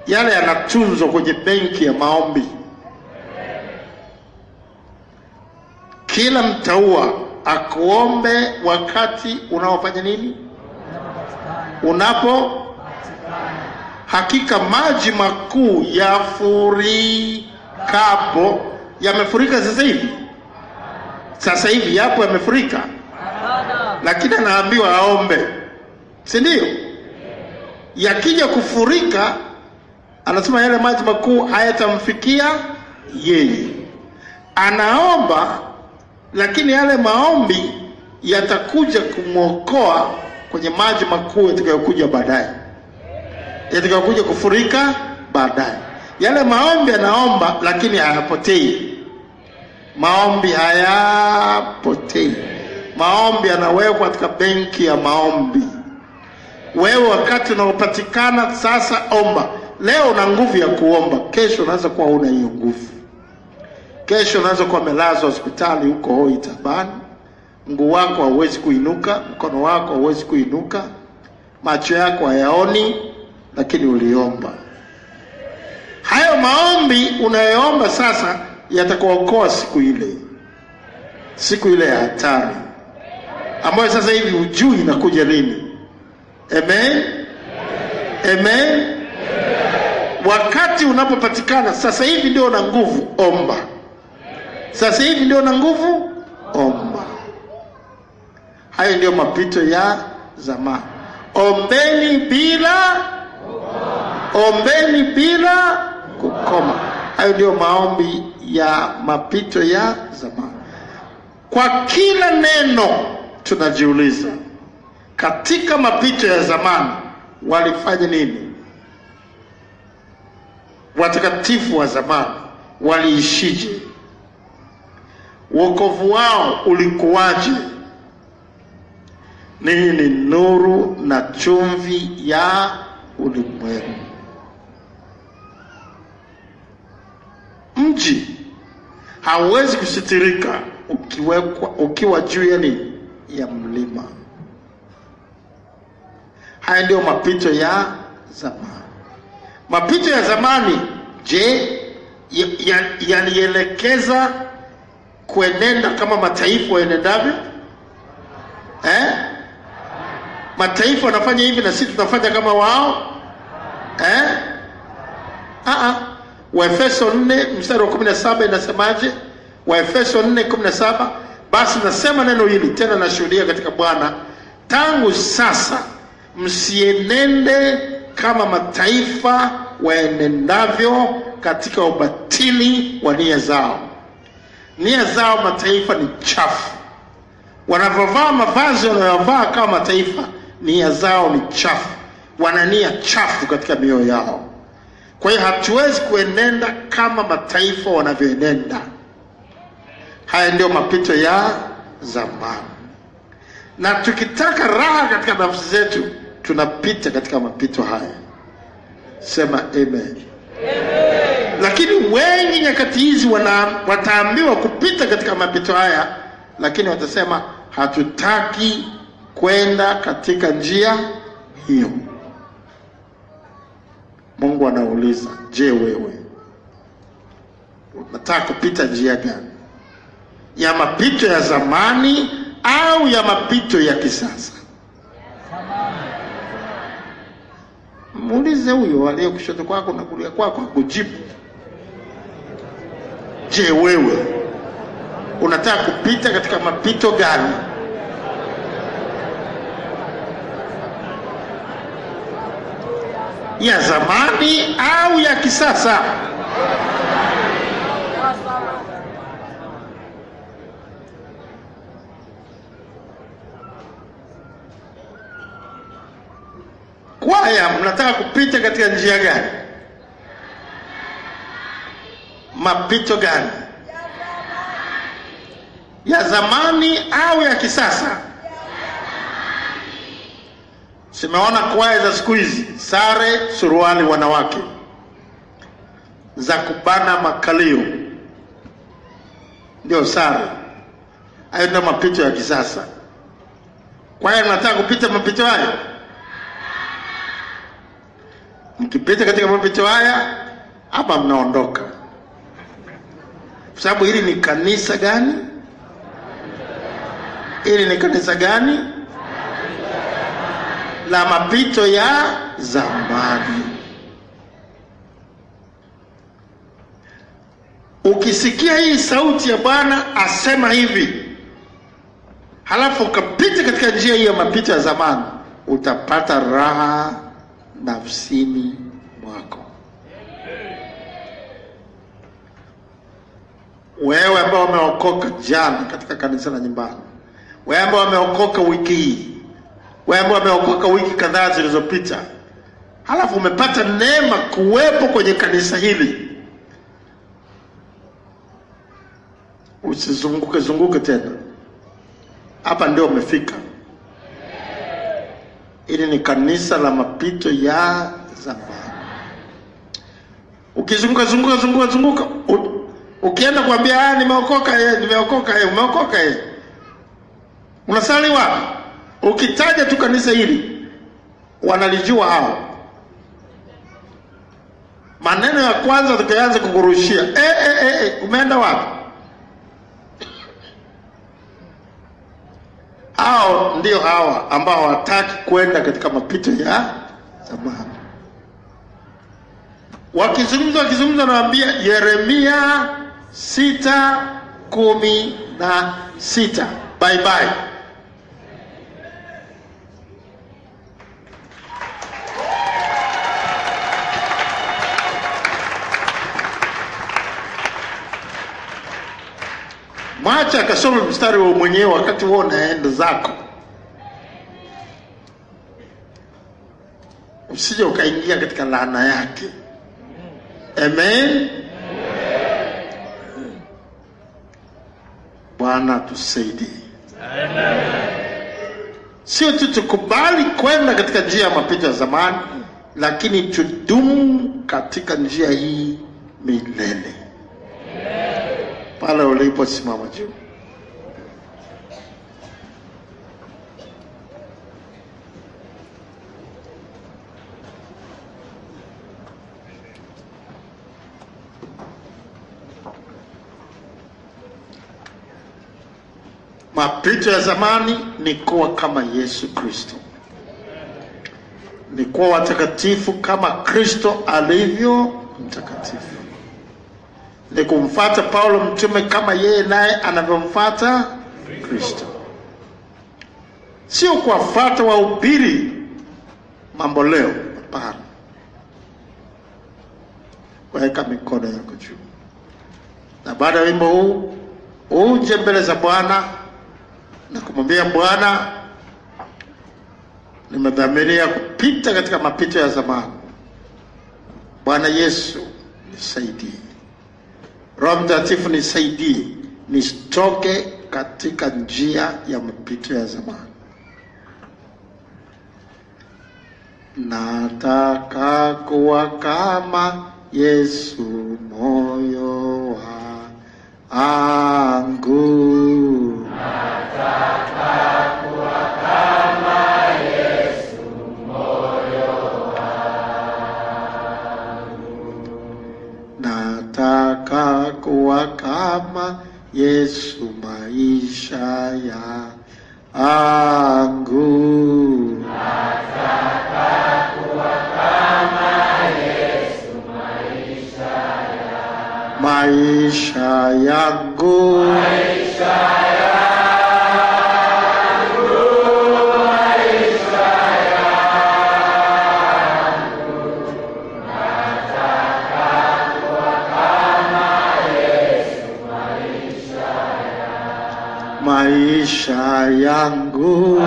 yanatunzwa kwenye benki ya maombi. Kila mtaua akuombe wakati unaofanya nini? Hakika maji makuu yafurikapo. Yamefurika sasa hivi? Sasa hivi yapo yamefurika? Lakini anaambiwa aombe. Si ndio? Yakija kufurika, anasema yale maji makuu hayatamfikia yeye. Anaomba lakini yale maombi yatakuja kumwokoa kwenye maji makuu yatakayokuja baadaye, yatakayokuja kufurika baadaye. Yale maombi anaomba, lakini hayapotei. Maombi hayapotei. Maombi yanawekwa katika benki ya maombi. Wewe wakati unaopatikana sasa omba. Leo una nguvu ya kuomba, kesho unaweza kuwa huna hiyo nguvu. Kesho unaweza kuwa umelazwa hospitali huko hoi tabani, mguu wako hauwezi kuinuka, mkono wako hauwezi kuinuka, macho yako hayaoni, lakini uliomba. Hayo maombi unayoomba sasa yatakuokoa siku ile ya hatari, ambayo sasa hivi hujui inakuja lini. Amen? Amen? Wakati unapopatikana sasa hivi ndio una nguvu, omba. Sasa hivi ndio una nguvu, omba. Hayo ndio mapito ya zamani. Ombeni bila kukoma. Hayo ndio maombi ya mapito ya zamani. Kwa kila neno tunajiuliza, katika mapito ya zamani walifanya nini? Watakatifu wa zamani waliishije? Wokovu wao ulikuwaje? Ninyi ni nuru na chumvi ya ulimwengu. Mji hauwezi kusitirika ukiwa juu ya nini? Ya mlima. Haya ndio mapito ya zamani. Mapito ya zamani, je, yalielekeza kuenenda kama mataifa waenendavyo? Mataifa wanafanya hivi na sisi tunafanya kama wao? Waefeso 4 mstari wa 17 inasemaje? Waefeso 4:17, basi nasema neno hili tena nashuhudia katika Bwana, tangu sasa msienende kama mataifa waenendavyo katika ubatili wa nia zao. Nia zao mataifa ni chafu. Wanavovaa mavazi wanayovaa kama mataifa, nia zao ni chafu. Wana nia chafu katika mioyo yao. Kwa hiyo hatuwezi kuenenda kama mataifa wanavyoenenda. Haya ndio mapito ya zamani. Na tukitaka raha katika nafsi zetu, tunapita katika mapito haya. Sema amen. Amen. Lakini wengi nyakati hizi wataambiwa kupita katika mapito haya, lakini watasema hatutaki kwenda katika njia hiyo. Mungu anauliza, je, wewe unataka kupita njia gani? Ya mapito ya zamani au ya mapito ya kisasa? Muulize huyo aliye kushoto kwako na kulia kwako akujibu. Je, wewe unataka kupita katika mapito gani? Ya zamani au ya kisasa? Kwaya, mnataka kupita katika njia gani? Mapito gani? Ya zamani au ya kisasa? Simeona kwaya za siku hizi, sare suruali wanawake za kubana makalio ndio sare. Hayo ndio mapito ya kisasa. Kwaya, mnataka kupita mapito hayo? Mkipita katika mapito haya, hapa mnaondoka. Kwa sababu hili ni kanisa gani? Hili ni kanisa gani? La mapito ya zamani. Ukisikia hii sauti ya Bwana asema hivi, halafu ukapita katika njia hii ya mapito ya zamani, utapata raha nafsini mwako. wewe ambao umeokoka jana katika kanisa la nyumbani, wewe ambao umeokoka wiki hii, wewe ambao umeokoka wiki kadhaa zilizopita, halafu umepata neema kuwepo kwenye kanisa hili, usizunguke tena. Hapa ndio umefika. Hili ni kanisa la mapito ya zamani. Ukizunguka ukienda kuambia nimeokoka umeokoka unasali wapi? Ukitaja tu kanisa hili wanalijua hao. Maneno ya kwanza tukaanza kukurushia umeenda wapi? Hao ndio hawa ambao hawataki kwenda katika mapito ya zamani. Wakizungumza naambia Yeremia 6:16. Bye bye. Mwacha akasome mstari wa mwenyewe wakati wewe unaenda zako. Usije ukaingia katika laana yake. Amen. Bwana tusaidie. Amen. Sio tu tukubali kwenda katika njia ya mapito ya zamani, lakini tudumu katika njia hii milele. Pale ulipo simama juu. Mapito ya zamani ni kuwa kama Yesu Kristo, ni kuwa watakatifu kama Kristo alivyo mtakatifu, ni kumfuata Paulo mtume kama yeye naye anavyomfuata Kristo. Sio kuwafuata wahubiri mambo leo, hapana. Weka mikono yako juu. Na baada ya wimbo huu uje mbele za Bwana na kumwambia Bwana, nimedhamiria kupita katika mapito ya zamani. Bwana Yesu nisaidie. Roho Mtakatifu nisaidie nisitoke katika njia ya mapito ya zamani. Nataka kuwa kama Yesu moyo wangu. Nataka kuwa kama Yesu moyo wangu. Nataka kuwa kama Yesu maisha yangu. Nataka kuwa kama Yesu maisha yangu. Maisha yangu.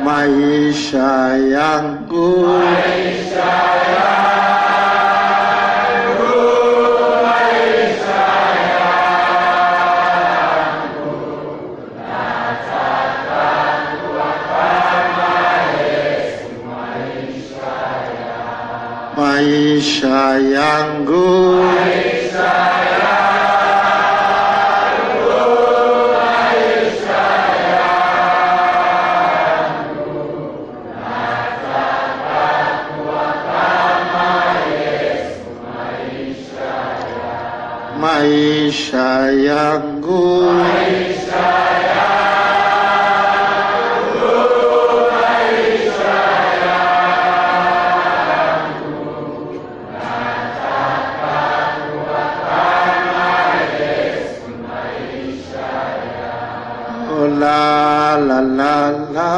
Maisha yangu. Maisha yangu. Maisha yangu. Maisha la la la la.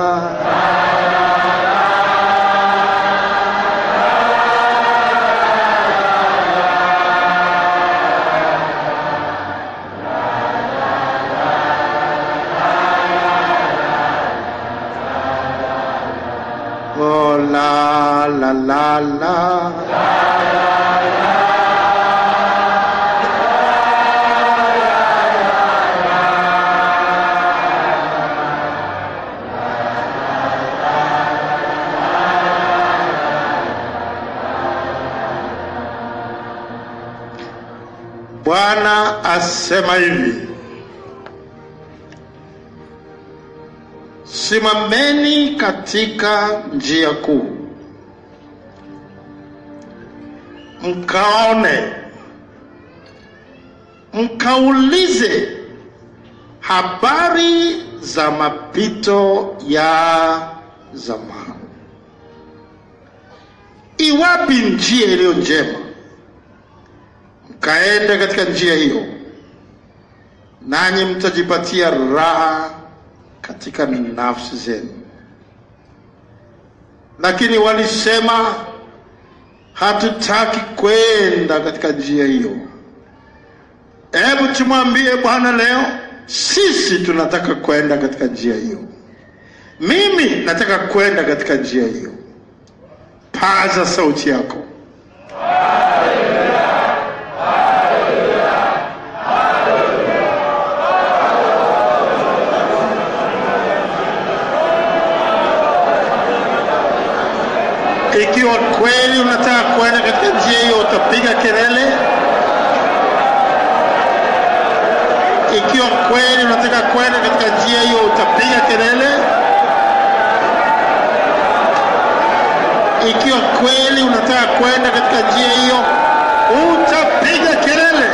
Oh la la la la. Bwana asema hivi: simameni katika njia kuu, mkaone, mkaulize habari za mapito ya zamani. Iwapi njia iliyo njema, mkaenda katika njia hiyo, nanyi mtajipatia raha katika nafsi zenu. Lakini walisema, hatutaki kwenda katika njia hiyo. Hebu tumwambie Bwana leo, sisi tunataka kwenda katika njia hiyo. Mimi nataka kwenda katika njia hiyo. Paza sauti yako. Ikiwa kweli unataka kwenda katika njia hiyo, utapiga kelele. Ikiwa kweli unataka kwenda katika njia hiyo, utapiga kelele. Ikiwa kweli unataka kwenda katika njia hiyo, utapiga kelele.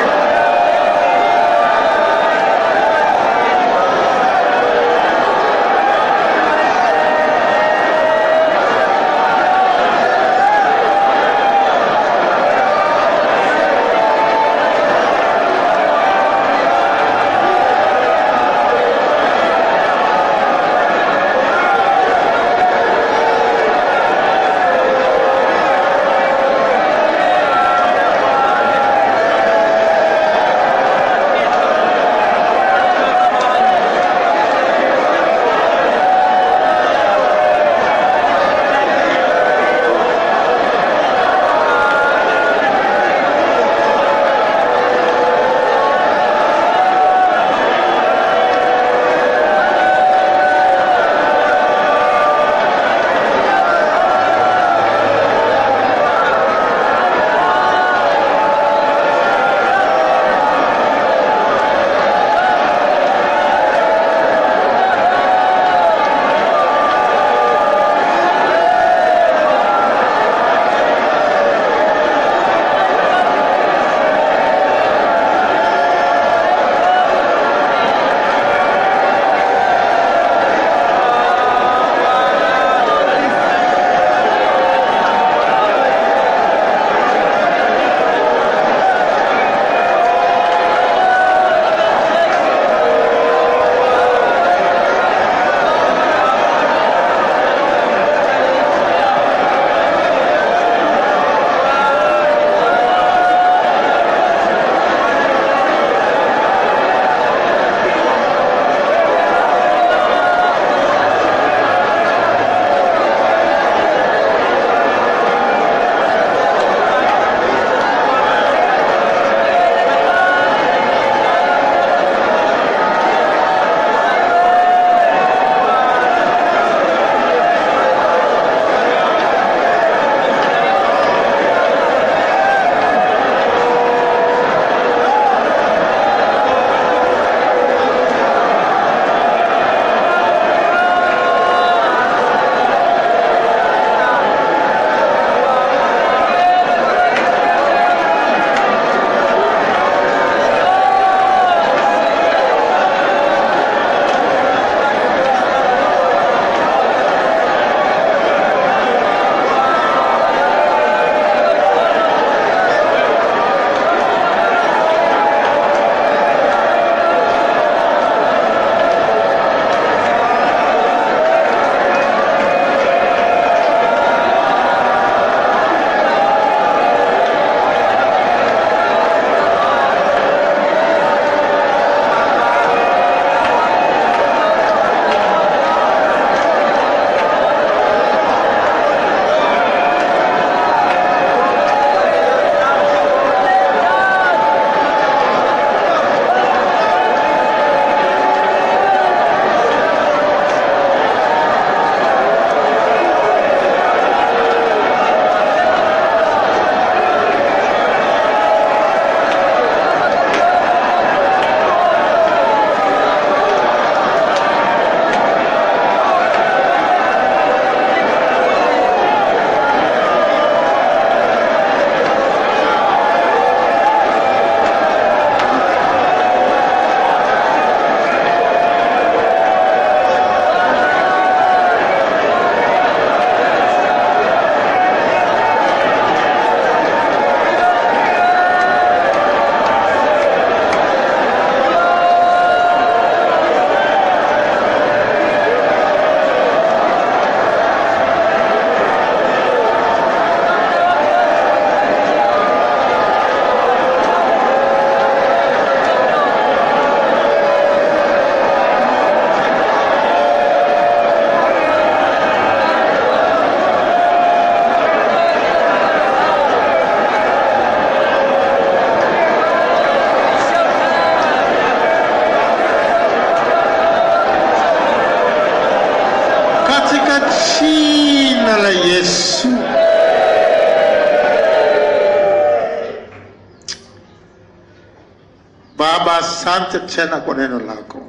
Baba, asante tena kwa neno lako.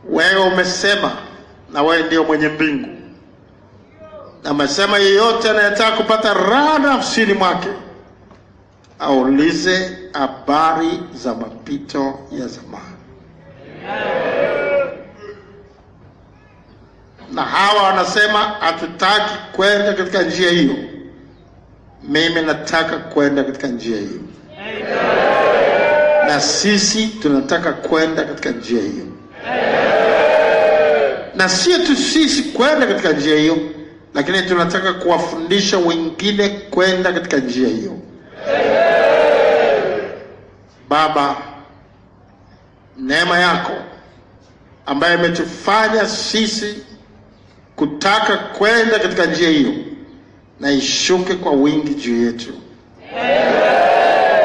Wewe umesema, na wewe ndio mwenye mbingu, na umesema yeyote anayetaka kupata raha nafsini mwake aulize habari za mapito ya zamani. Na hawa wanasema hatutaki kwenda katika njia hiyo. Mimi nataka kwenda katika njia hiyo. Na sisi tunataka kwenda katika njia hiyo. Na sio tu sisi kwenda katika njia hiyo, lakini tunataka kuwafundisha wengine kwenda katika njia hiyo. Baba, neema yako ambayo imetufanya sisi kutaka kwenda katika njia hiyo, na ishuke kwa wingi juu yetu.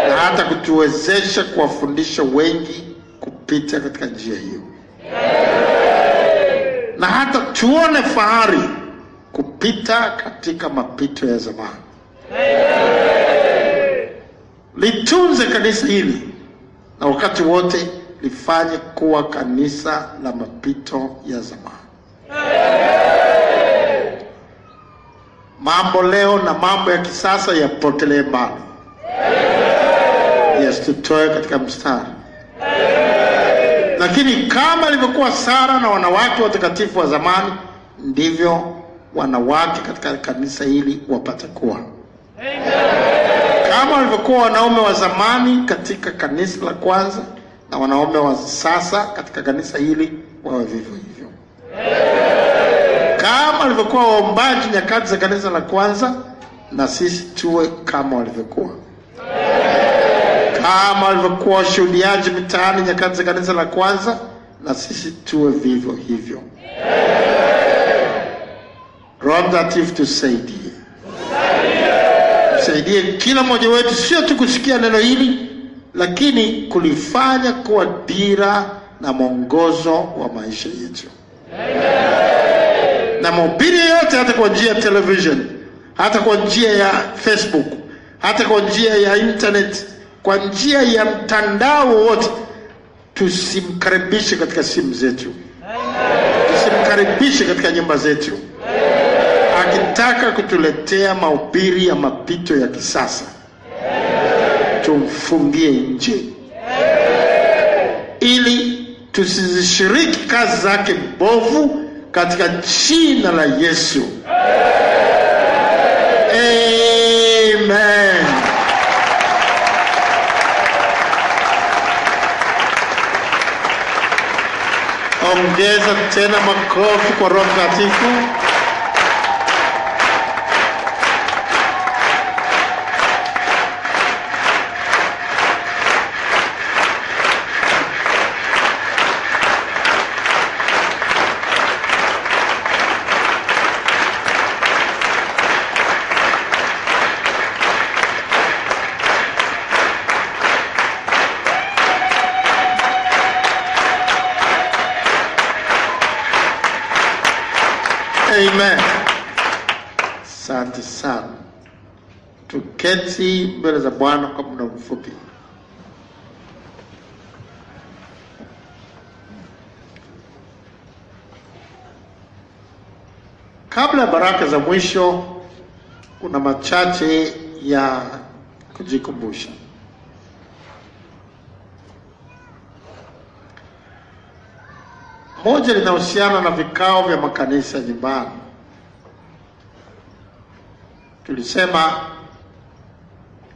Na hata kutuwezesha kuwafundisha wengi kupita katika njia hiyo. Na hata tuone fahari kupita katika mapito ya zamani. Litunze kanisa hili, na wakati wote lifanye kuwa kanisa la mapito ya zamani. Mambo leo na mambo ya kisasa yapotelee mbali. Yes, tutoe katika mstari. Lakini kama ilivyokuwa Sara na wanawake watakatifu wa zamani, ndivyo wanawake katika kanisa hili wapate kuwa. Kama walivyokuwa wanaume wa zamani katika kanisa la kwanza, na wanaume wa sasa katika kanisa hili wawe vivyo hivyo. Kama walivyokuwa waombaji nyakati za kanisa la kwanza, na sisi tuwe kama walivyokuwa. Kama walivyokuwa washuhudiaji mitaani nyakati za kanisa la kwanza, na sisi tuwe vivyo hivyo. Roho Mtakatifu tusaidie. Tusaidie kila mmoja wetu, sio tu kusikia neno hili, lakini kulifanya kuwa dira na mwongozo wa maisha yetu. Na mahubiri yote, hata kwa njia ya television, hata kwa njia ya Facebook, hata kwa njia ya internet, kwa njia ya mtandao wote, tusimkaribishe katika simu zetu. Tusimkaribishe katika nyumba zetu. Akitaka kutuletea mahubiri ya mapito ya kisasa, tumfungie nje, ili tusizishiriki kazi zake mbovu, katika jina la Yesu. Amen. Ongeza tena makofi kwa Roho Mtakatifu. Amen. Asante sana. Tuketi mbele za Bwana kwa muda mfupi. Kabla ya baraka za mwisho, kuna machache ya kujikumbusha. Moja linahusiana na vikao vya makanisa nyumbani. Tulisema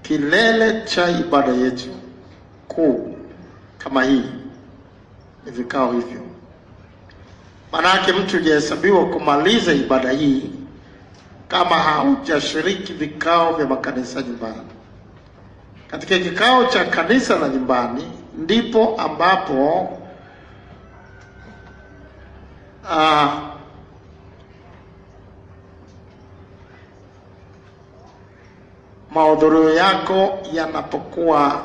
kilele cha ibada yetu kuu kama hii ni vikao hivyo. Manake mtu hujahesabiwa kumaliza ibada hii kama haujashiriki vikao vya makanisa nyumbani. Katika kikao cha kanisa la nyumbani ndipo ambapo mahudhurio yako yanapokuwa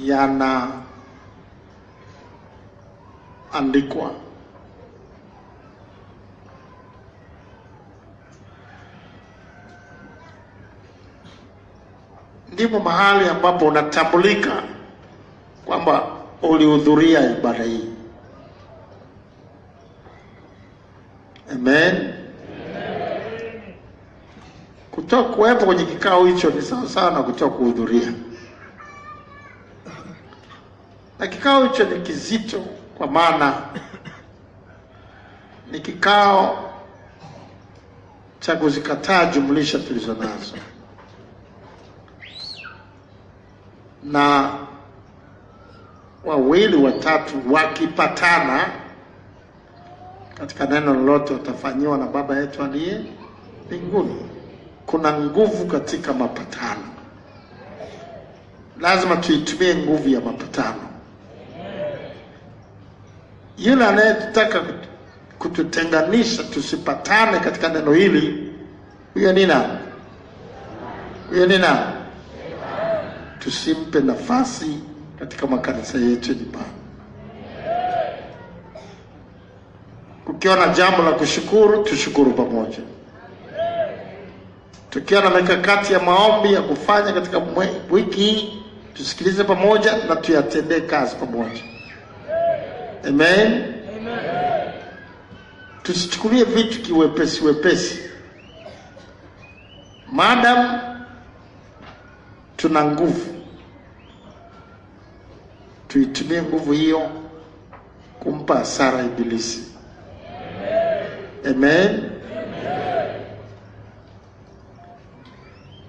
yanaandikwa. ndipo mahali ambapo unatambulika kwamba ulihudhuria ibada hii. Amen. Kutoka kuwepo kwenye kikao hicho ni sawa sawa na kutoka kuhudhuria. Na kikao hicho ni kizito, kwa maana ni kikao cha kuzikataa jumlisha tulizo nazo. Na wawili watatu wakipatana katika neno lolote utafanyiwa na Baba yetu aliye mbinguni. Kuna nguvu katika mapatano. Lazima tuitumie nguvu ya mapatano. Yule anayetaka kututenganisha tusipatane katika neno hili, huyo ni nani? Huyo ni nani? Tusimpe nafasi katika makanisa yetu nyumbani. Ukiona jambo la kushukuru, tushukuru pamoja. Tukiwa na mikakati ya maombi ya kufanya katika wiki hii, tusikilize pamoja na tuyatendee kazi pamoja. Amen. Tusichukulie vitu kiwepesi wepesi. Madam tuna nguvu, tuitumie nguvu hiyo kumpa hasara ibilisi. Amen.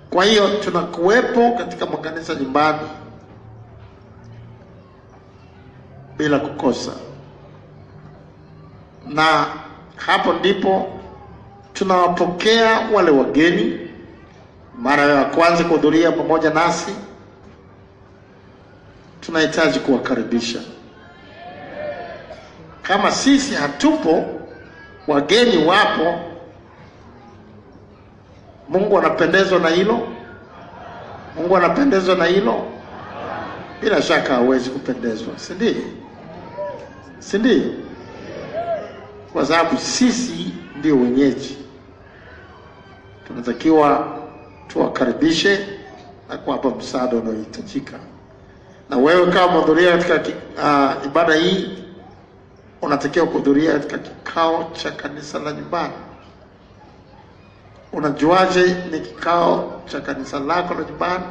Kwa hiyo tunakuwepo katika makanisa nyumbani bila kukosa. Na hapo ndipo tunawapokea wale wageni mara ya kwanza kuhudhuria pamoja nasi. Tunahitaji kuwakaribisha. Kama sisi hatupo, wageni wapo, Mungu anapendezwa na hilo? Mungu anapendezwa na hilo? Bila shaka hawezi kupendezwa, si ndio? Si ndio? Kwa sababu sisi ndio wenyeji. Tunatakiwa tuwakaribishe na kuwapa msaada unaohitajika. Na wewe kama mhudhuria katika ibada hii, unatakiwa kuhudhuria katika kikao cha kanisa la nyumbani. Unajuaje ni kikao cha kanisa lako la nyumbani?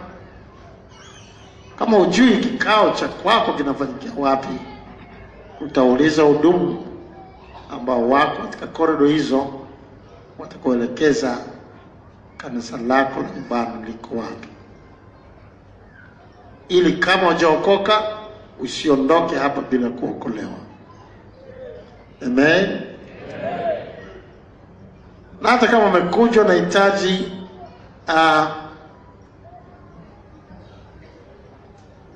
Kama hujui kikao cha kwako kinafanyikia wapi, utauliza hudumu ambao wako katika korido hizo, watakuelekeza kanisa lako la nyumbani liko wapi. Ili kama hujaokoka usiondoke hapa bila kuokolewa. Amen. Na hata kama umekuja unahitaji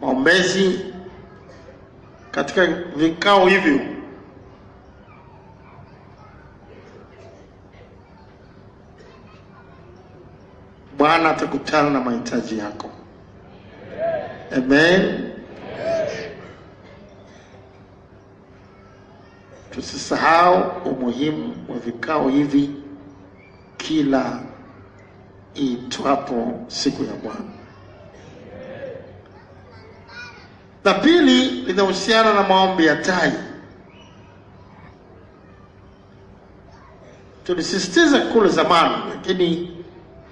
maombezi katika vikao hivyo, Bwana atakutana na mahitaji yako. Amen. Tusisahau umuhimu wa vikao hivi kila itwapo siku ya Bwana. La pili linahusiana na maombi ya tai. Tulisisitiza kule zamani, lakini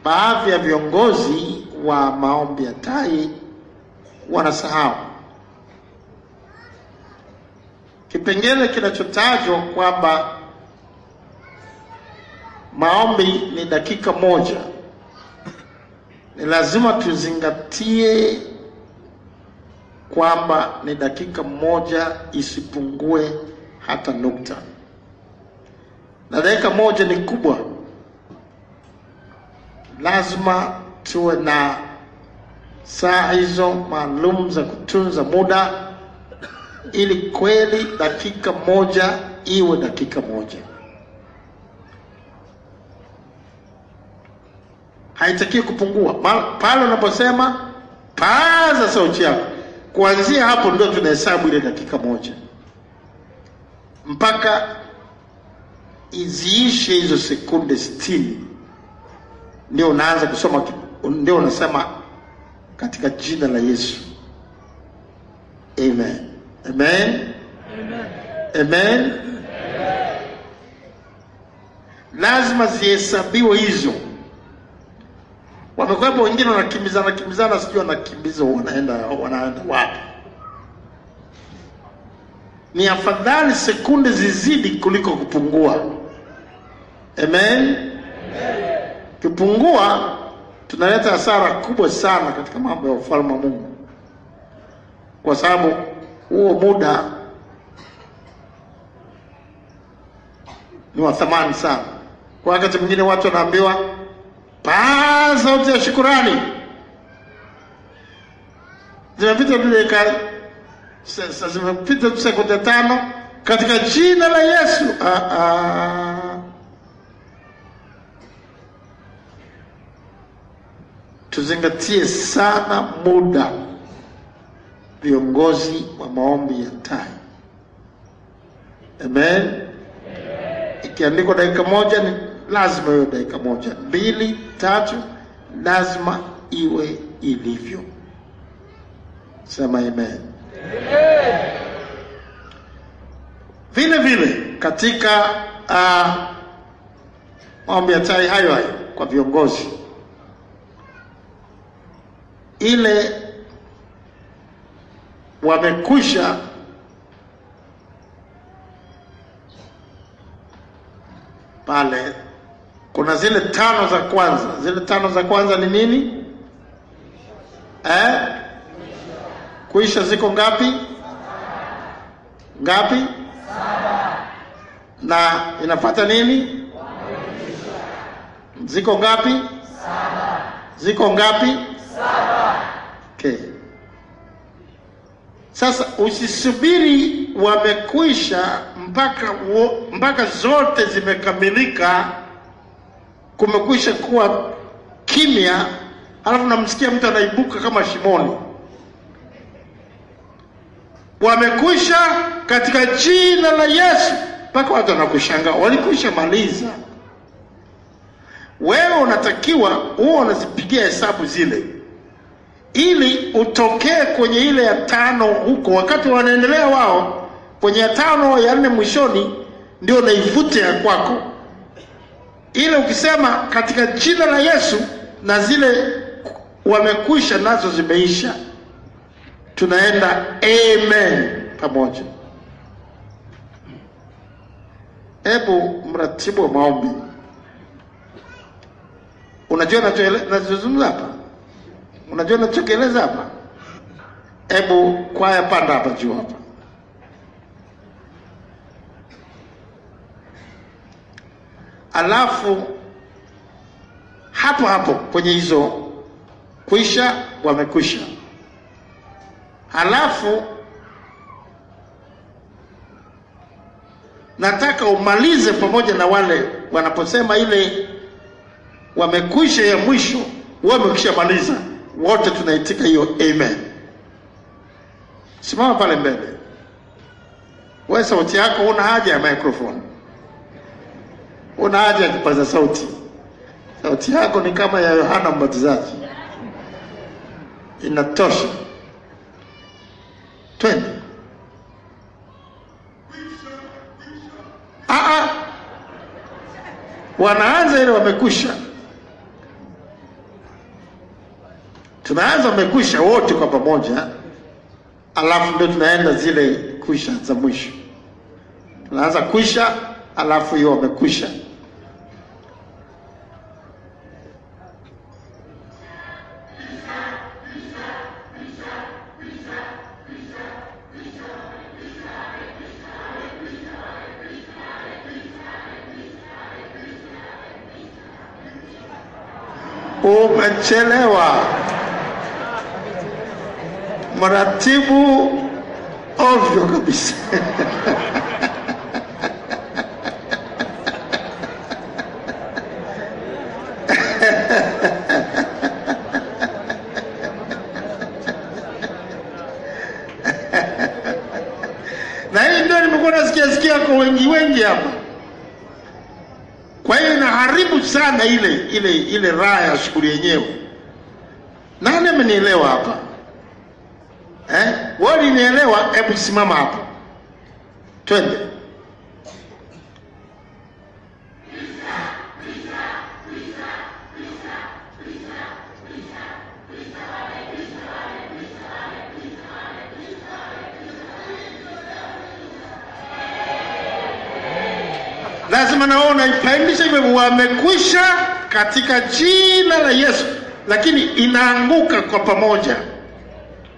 baadhi ya viongozi wa maombi ya tai wanasahau kipengele kinachotajwa kwamba maombi ni dakika moja. Ni lazima tuzingatie kwamba ni dakika moja, isipungue hata nukta. Na dakika moja ni kubwa. Lazima tuwe na saa hizo maalum za kutunza muda, ili kweli dakika moja iwe dakika moja. Haitaki kupungua. Pale unaposema paza sauti yako, kuanzia hapo ndio tunahesabu ile dakika moja mpaka iziishe hizo sekunde 60. Ndio unaanza kusoma, ndio unasema katika jina la Yesu. Amen. Amen. Amen. Lazima zihesabiwe hizo. Wamekwepo wengine wanakimbizana sijui wanakimbiza wanaenda wapi. Ni afadhali sekunde zizidi kuliko kupungua. Amen. Kupungua tunaleta hasara kubwa sana katika mambo ya ufalme wa Mungu. Kwa sababu huo muda ni wa thamani sana. Kwa wakati mwingine watu wanaambiwa paa sauti ya shukrani. Zimepita dakika, sasa zimepita sekunde 5 katika jina la Yesu. Tuzingatie sana muda, viongozi wa maombi ya tai. Amen. Ikiandikwa dakika 1 ni lazima iwe dakika 1, 2, 3, lazima iwe ilivyo. Sema amen. Vile vile katika maombi ya tai hayo kwa viongozi, ile wamekwisha pale, kuna zile 5 za kwanza. Zile 5 za kwanza ni nini? Kuisha ziko ngapi? Ngapi? 7. Na inafuata nini? Ziko ngapi? 7. Ziko ngapi? 7. Okay. Sasa usisubiri wamekwisha mpaka zote zimekamilika, kumekwisha kuwa kimya, alafu namsikia mtu anaibuka kama shimoni. Wamekwisha katika jina la Yesu, mpaka watu wanakushangaa walikwisha maliza. Wewe unatakiwa huo unazipigia hesabu zile, ili utokee kwenye ile ya 5 huko. Wakati wanaendelea wao kwenye ya 5 ya 4 mwishoni, ndio naivute ya kwako. Ile ukisema katika jina la Yesu, na zile wamekwisha nazo zimeisha, tunaenda amen pamoja. Hebu mratibu wa maombi, unajua nachozungumza hapa? Unajua nachokeleza hapa? Hebu kwaya panda hapa juu hapa. Alafu hapo kwenye hizo kwisha, wamekwisha. Alafu nataka umalize pamoja na wale wanaposema ile wamekwisha ya mwisho, wamekwisha maliza. Wote tunaitika hiyo amen. Simama pale mbele. Wewe sauti yako una haja ya microphone. Una haja ya kipaza sauti. Sauti yako ni kama ya Yohana Mbatizaji. Inatosha. Twende. Wanaanza ile wamekwisha. Tunaanza wamekwisha wote kwa pamoja, alafu ndio tunaenda zile kwisha za mwisho. Tunaanza kwisha, alafu hiyo wamekwisha. Umechelewa. Mratibu ovyo kabisa. Na hii ndio nimekuwa nasikia kwa wengi hapa. Kwa hiyo inaharibu sana ile raha ya shughuli yenyewe. Nani amenielewa hapa? Wewe unielewa? Hebu simama hapa. Twende. Lazima naona ipaindisha hivyo, wamekwisha katika jina la Yesu, lakini inaanguka kwa pamoja.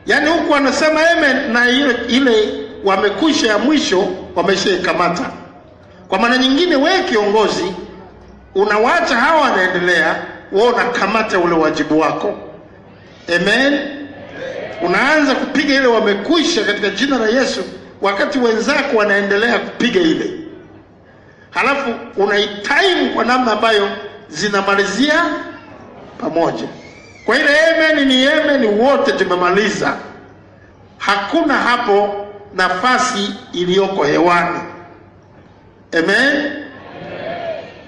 Yaani huku anasema amen na ile wamekwisha ya mwisho wameshaikamata. Kwa maana nyingine, wewe kiongozi unawacha hawa wanaendelea, wewe unakamata ule wajibu wako. Amen. Unaanza kupiga ile wamekwisha katika jina la Yesu wakati wenzako wanaendelea kupiga ile. Halafu unaitime kwa namna ambayo zinamalizia pamoja. Kwa ile amen ni amen, wote tumemaliza. Hakuna hapo nafasi iliyoko hewani. Amen.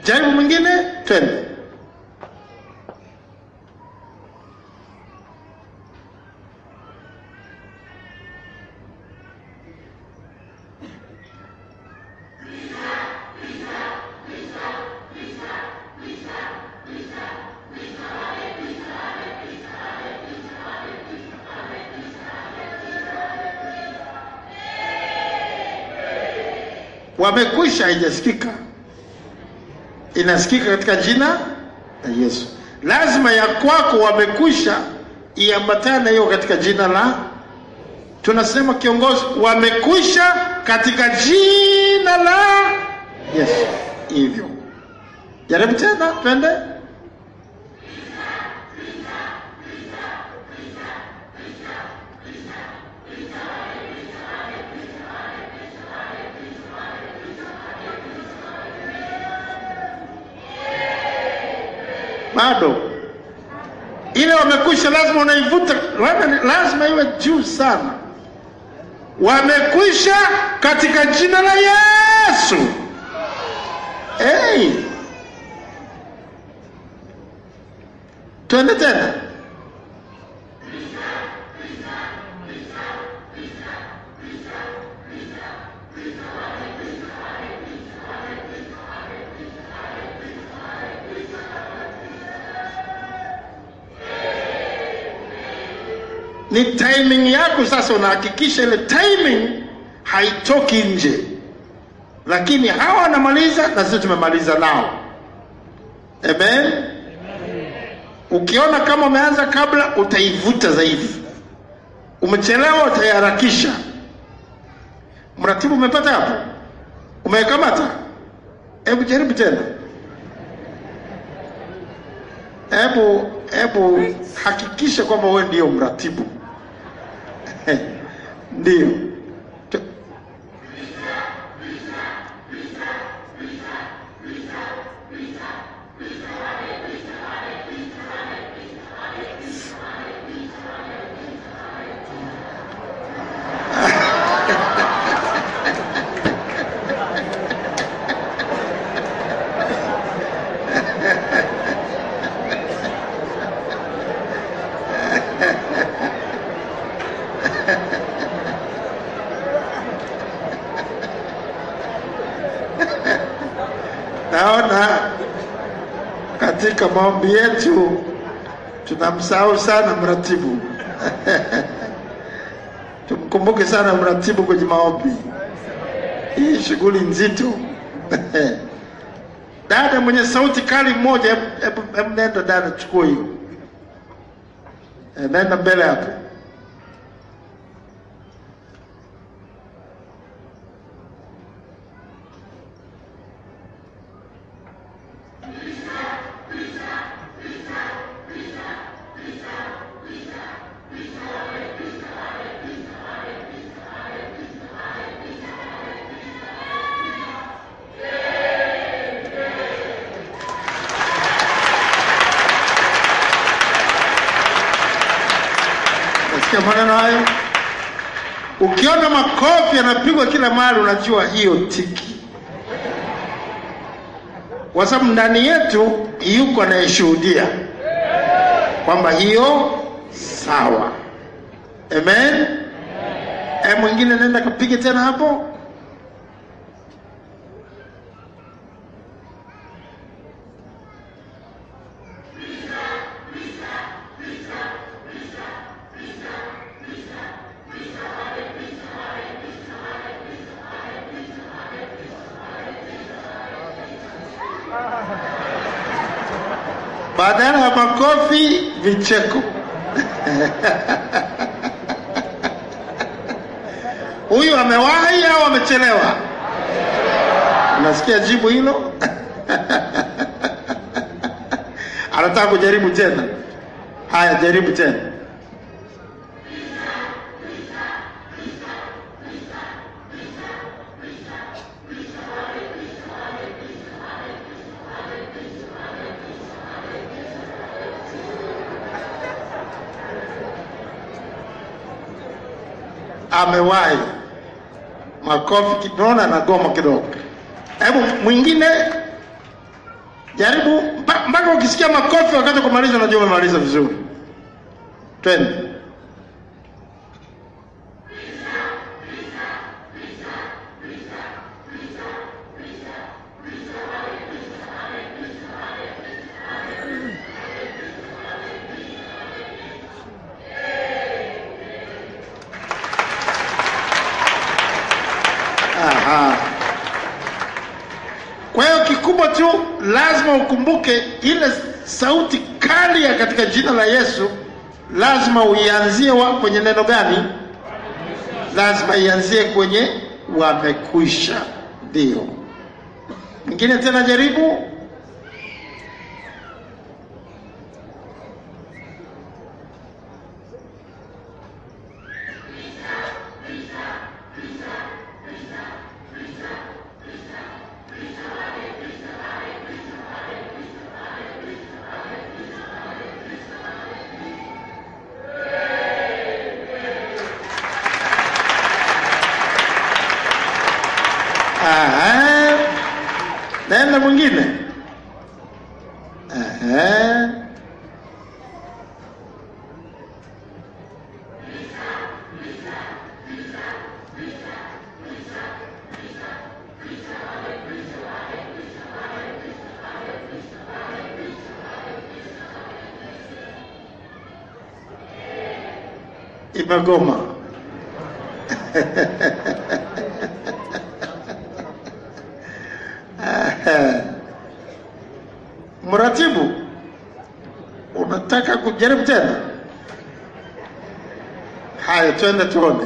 Jaribu mwingine, twende. Wamekwisha haijasikika, inasikika katika jina la Yesu. Lazima ya kwako wamekwisha iambatane hiyo katika jina la, tunasema kiongozi, wamekwisha katika jina la Yesu. Hivyo jaribu tena, twende. Bado ile wamekwisha lazima unaivuta, lazima iwe juu sana. Wamekwisha katika jina la Yesu. Twende tena. Ni timing yako sasa, unahakikisha ile timing haitoki nje. Lakini hawa wanamaliza na sisi tumemaliza nao. Amen. Ukiona kama umeanza kabla, utaivuta zaidi. Umechelewa, utaharakisha. Mratibu umepata hapo? Umekamata? Hebu jaribu tena. Hebu hakikisha kwamba wewe ndio mratibu. Ndio. Naona katika maombi yetu tunamsahau sana mratibu. Tumkumbuke sana mratibu kwenye maombi. Hii shughuli nzito. Dada mwenye sauti kali mmoja, hebu nenda dada, chukua hiyo. Nenda mbele hapo. Maneno hayo, ukiona makofi yanapigwa kila mahali, unajua hiyo tiki. Kwa sababu ndani yetu yuko anayeshuhudia kwamba hiyo sawa. Amen. Mwingine nenda kapige tena hapo. Badala ya makofi, vicheko. Huyu amewahi au amechelewa? Unasikia jibu hilo? Anataka kujaribu tena. Haya, jaribu tena. Amewahi. Makofi kidogo na goma kidogo. Hebu mwingine jaribu mpaka ukisikia makofi wakati kumaliza unajua umemaliza vizuri. Twende. Kwa hiyo kikubwa tu lazima ukumbuke ile sauti kali ya katika jina la Yesu, lazima uianzie kwenye neno gani? Lazima ianzie kwenye wamekwisha. Ndio. Mwingine tena jaribu. Nenda mwingine. Imegoma. Mratibu, unataka kujaribu tena? Haya, twende tuone.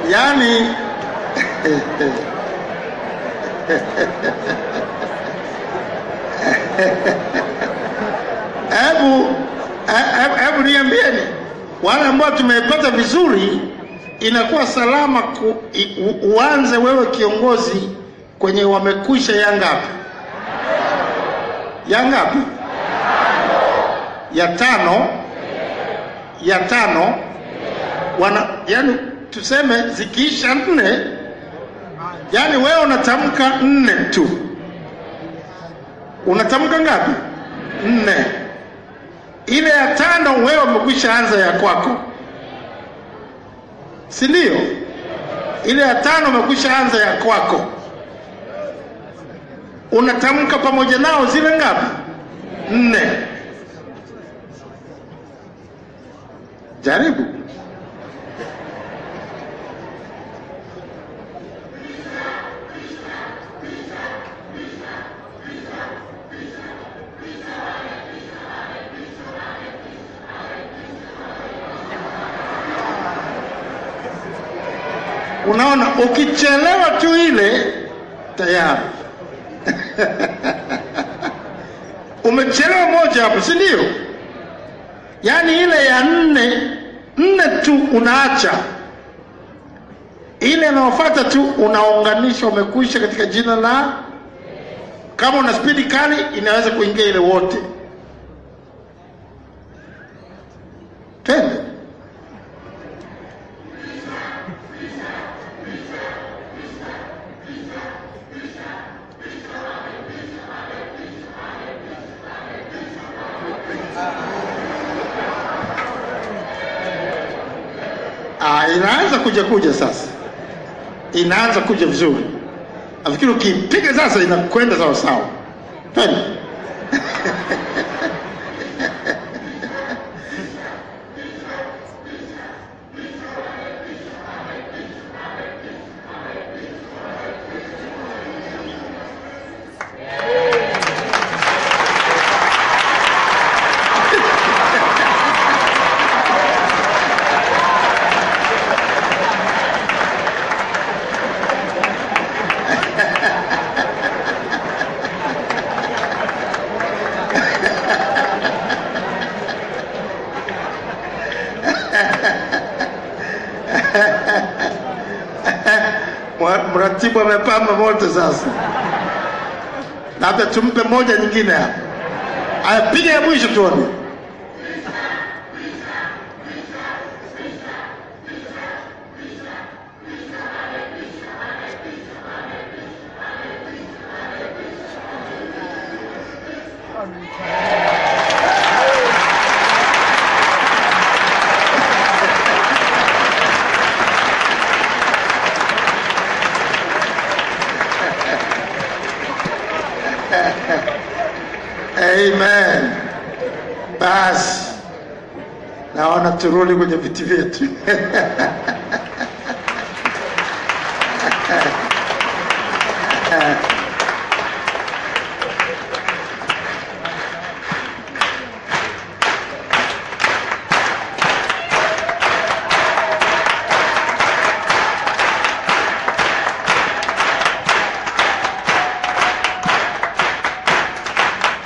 Yaani hebu niambieni, wale ambao tumepata vizuri, inakuwa salama uanze wewe kiongozi kwenye wamekwisha ya ngapi? Ya ngapi? Ya tano. Ya tano. Yani tuseme zikiisha 4, yani wewe unatamka 4 tu. Unatamka ngapi? 4. Ile ya 5 wewe umekwisha anza ya kwako, si ndio? Ile ya 5 umekwisha anza ya kwako, unatamka pamoja nao zile ngapi? 4. Jaribu. Unaona, ukichelewa tu ile tayari umechelewa moja hapo, si ndio? Yani ile ya 4 tu unaacha, ile inayofuata tu unaunganisha, umekwisha katika jina la. Kama una spidi kali inaweza kuingia ile wote. Twende. Inaanza kuja sasa. Inaanza kuja vizuri. Nafikiri ukipiga sasa inakwenda sawa sawa. Twende. Mratibu amepamba moto sasa. Labda tumpe moja nyingine hapa. Piga ya mwisho tuone. Amen. Basi naona turudi kwenye viti vyetu.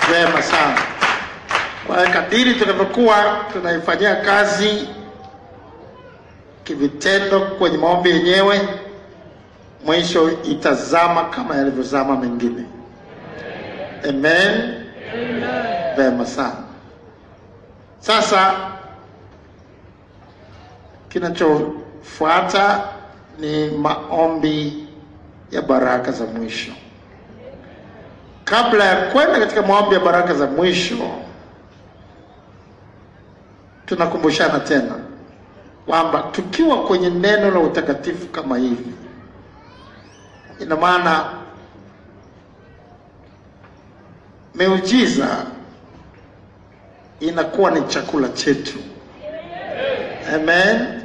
Vema sana. Kwa kadiri tunavyokuwa tunaifanyia kazi kivitendo kwenye maombi yenyewe, mwisho itazama kama yalivyozama mengine. Amen. Vema sana. Sasa kinachofuata ni maombi ya baraka za mwisho. Kabla ya kwenda katika maombi ya baraka za mwisho, tunakumbushana tena kwamba tukiwa kwenye neno la utakatifu kama hivi, ina maana miujiza inakuwa ni chakula chetu. Amen.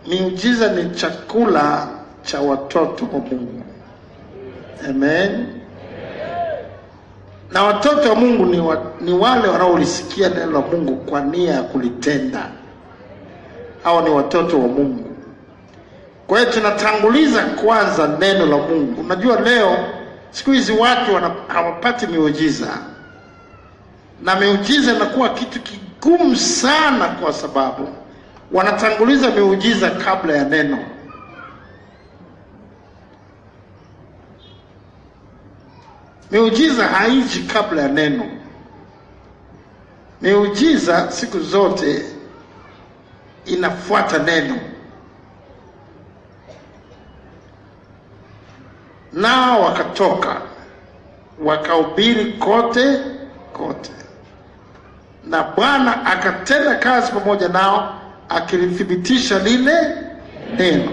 Miujiza ni chakula cha watoto wa Mungu. Amen. Na watoto wa Mungu ni wale wanaolisikia neno la Mungu kwa nia ya kulitenda. Hao ni watoto wa Mungu. Kwa hiyo tunatanguliza kwanza neno la Mungu. Unajua leo siku hizi watu hawapati miujiza. Na miujiza inakuwa kitu kigumu sana kwa sababu wanatanguliza miujiza kabla ya neno. Miujiza haiji kabla ya neno. Miujiza siku zote inafuata neno. Nao wakatoka wakahubiri kote. Na Bwana akatenda kazi pamoja nao, akilithibitisha lile neno.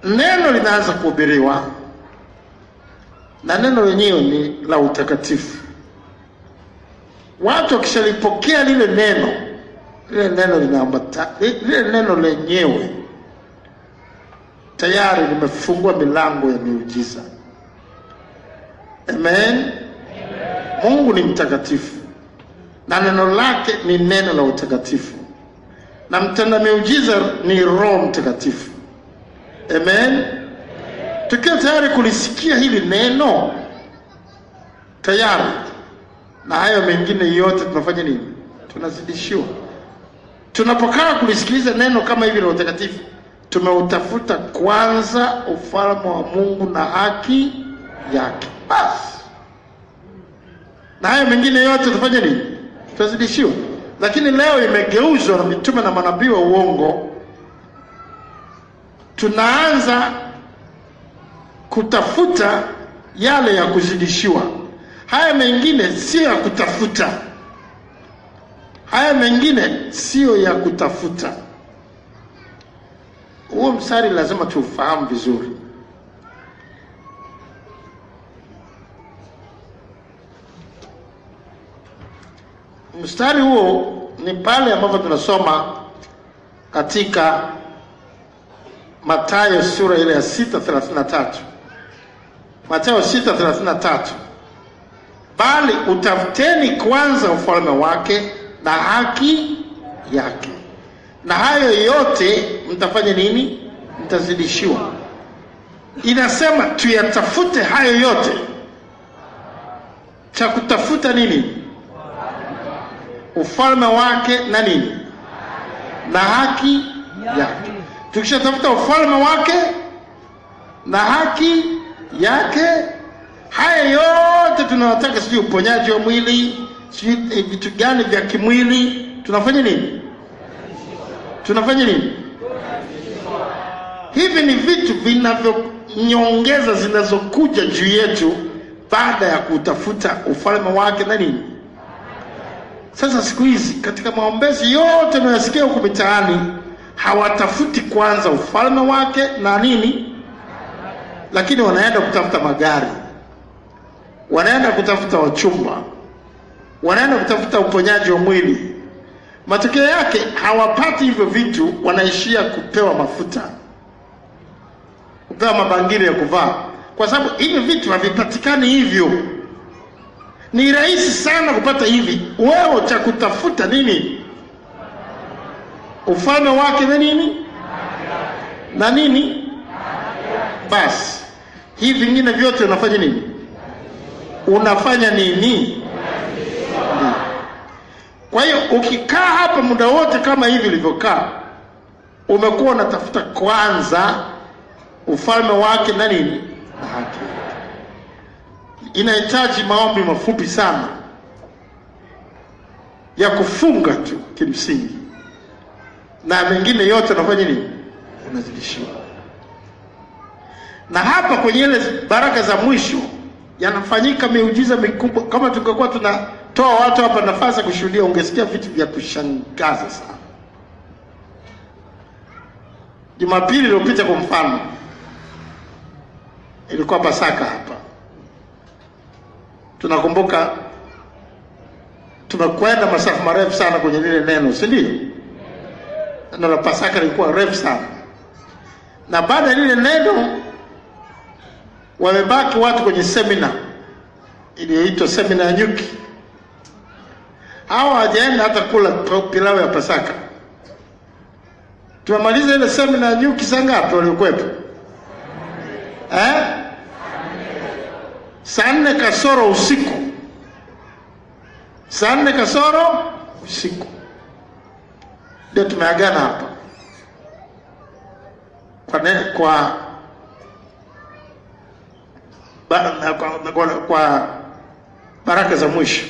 Neno linaanza kuhubiriwa. Na neno lenyewe ni la utakatifu. Watu wakishalipokea lile neno linaambata, lile neno lenyewe tayari limefungua milango ya miujiza. Amen. Mungu ni mtakatifu. Na neno lake ni neno la utakatifu. Na mtenda miujiza ni Roho Mtakatifu. Amen. Tukiwa tayari kulisikia hili neno tayari, na hayo mengine yote tunafanya nini? Tunazidishiwa. Tunapokaa kulisikiliza neno kama hivi la utakatifu, tumeutafuta kwanza ufalme wa Mungu na haki yake. Basi. Na hayo mengine yote tunafanya nini? Tunazidishiwa. Lakini leo imegeuzwa na mitume na manabii wa uongo. Tunaanza kutafuta yale ya kuzidishiwa. Haya mengine sio ya kutafuta. Haya mengine sio ya kutafuta. Huo mstari lazima tufahamu vizuri. Mstari huo ni pale ambapo tunasoma katika Mathayo sura ile ya 6:33. Mathayo 6:33. Bali utafuteni kwanza ufalme wake na haki yake, na hayo yote mtafanya nini? Mtazidishiwa. Inasema tuyatafute hayo yote. Cha kutafuta nini? Ufalme wake na nini? Na haki yake. Tukishatafuta ufalme wake na haki yake, haya yote tunawataka, sijui uponyaji wa mwili, sijui vitu gani vya kimwili, tunafanya nini? Tunafanya nini? Hivi ni vitu vinavyonyongeza zinazokuja juu yetu baada ya kutafuta ufalme wake na nini? Sasa siku hizi katika maombezi yote tunayosikia huko mitaani, hawatafuti kwanza ufalme wake na nini, lakini wanaenda kutafuta magari, wanaenda kutafuta wachumba, wanaenda kutafuta uponyaji wa mwili. Matokeo yake hawapati hivyo vitu, wanaishia kupewa mafuta, kupewa mabangili ya kuvaa, kwa sababu hivi vitu havipatikani hivyo. Ni rahisi sana kupata hivi. Wewe cha kutafuta nini? Ufalme wake na nini? Na nini? Basi hivi vingine vyote unafanya nini? Unafanya nini? Kwa hiyo ukikaa hapa muda wote kama hivi ulivyokaa, umekuwa unatafuta kwanza ufalme wake na nini? Na haki. Inahitaji maombi mafupi sana ya kufunga tu kimsingi, na mengine yote unafanya nini? Unazidishiwa. Na hapa kwenye ile baraka za mwisho yanafanyika miujiza mikubwa. Kama tungekuwa tunatoa watu hapa nafasi ya kushuhudia, ungesikia vitu vya kushangaza sana. Jumapili iliyopita kwa mfano, ilikuwa Pasaka hapa. Tunakumbuka tumekwenda masafa marefu sana kwenye lile neno, si ndio? Neno la Pasaka lilikuwa refu sana. Na baada ya lile neno wamebaki watu kwenye semina iliyoitwa semina ya nyuki. Hao hawajaenda hata kula pilau ya Pasaka. Tumemaliza ile semina ya nyuki saa ngapi walikuwepo? Saa 4 kasoro usiku. Saa 4 kasoro usiku ndio tumeagana hapa kwa baraka za mwisho.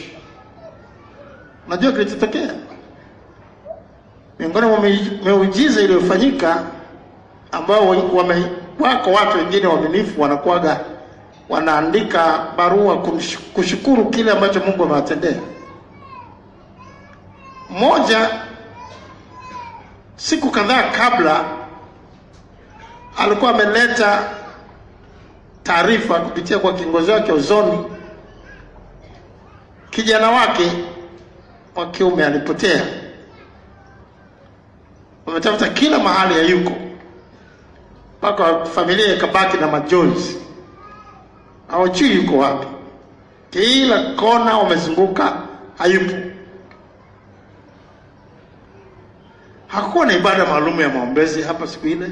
Unajua kilichotokea? Miongoni mwa miujiza iliyofanyika, ambao wako watu wengine waaminifu wanakuaga wanaandika barua kushukuru kile ambacho Mungu amewatendea. Mmoja siku kadhaa kabla alikuwa ameleta taarifa kupitia kwa kiongozi wake Ozoni, kijana wake wa kiume alipotea. Wametafuta kila mahali ya yuko, mpaka familia ikabaki na majonzi, hawajui yuko wapi. Kila kona wamezunguka, hayupo. Hakuwa na ibada maalum ya maombezi hapa siku ile,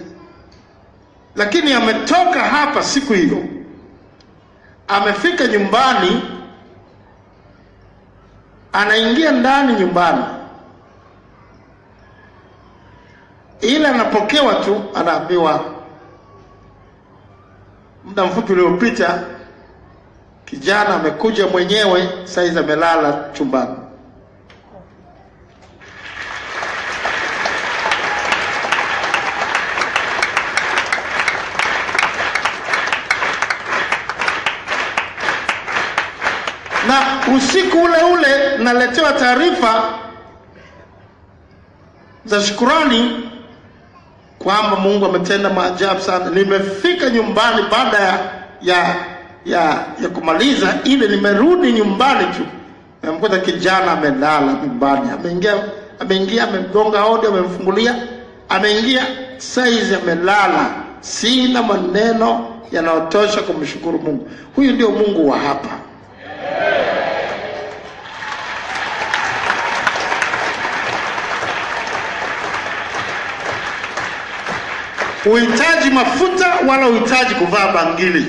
lakini ametoka hapa siku hiyo, amefika nyumbani, anaingia ndani nyumbani, ila anapokewa tu, anaambiwa muda mfupi uliopita kijana amekuja mwenyewe, saizi amelala chumbani. Na usiku ule ule naletewa taarifa za shukrani kwamba Mungu ametenda maajabu sana. Nimefika nyumbani baada ya kumaliza ile, nimerudi nyumbani tu nimekuta kijana amelala nyumbani. Ameingia amegonga hodi, amemfungulia, ameingia, saizi amelala. Sina maneno yanayotosha kumshukuru Mungu. Huyu ndio Mungu wa hapa. Uhitaji mafuta wala uhitaji kuvaa bangili.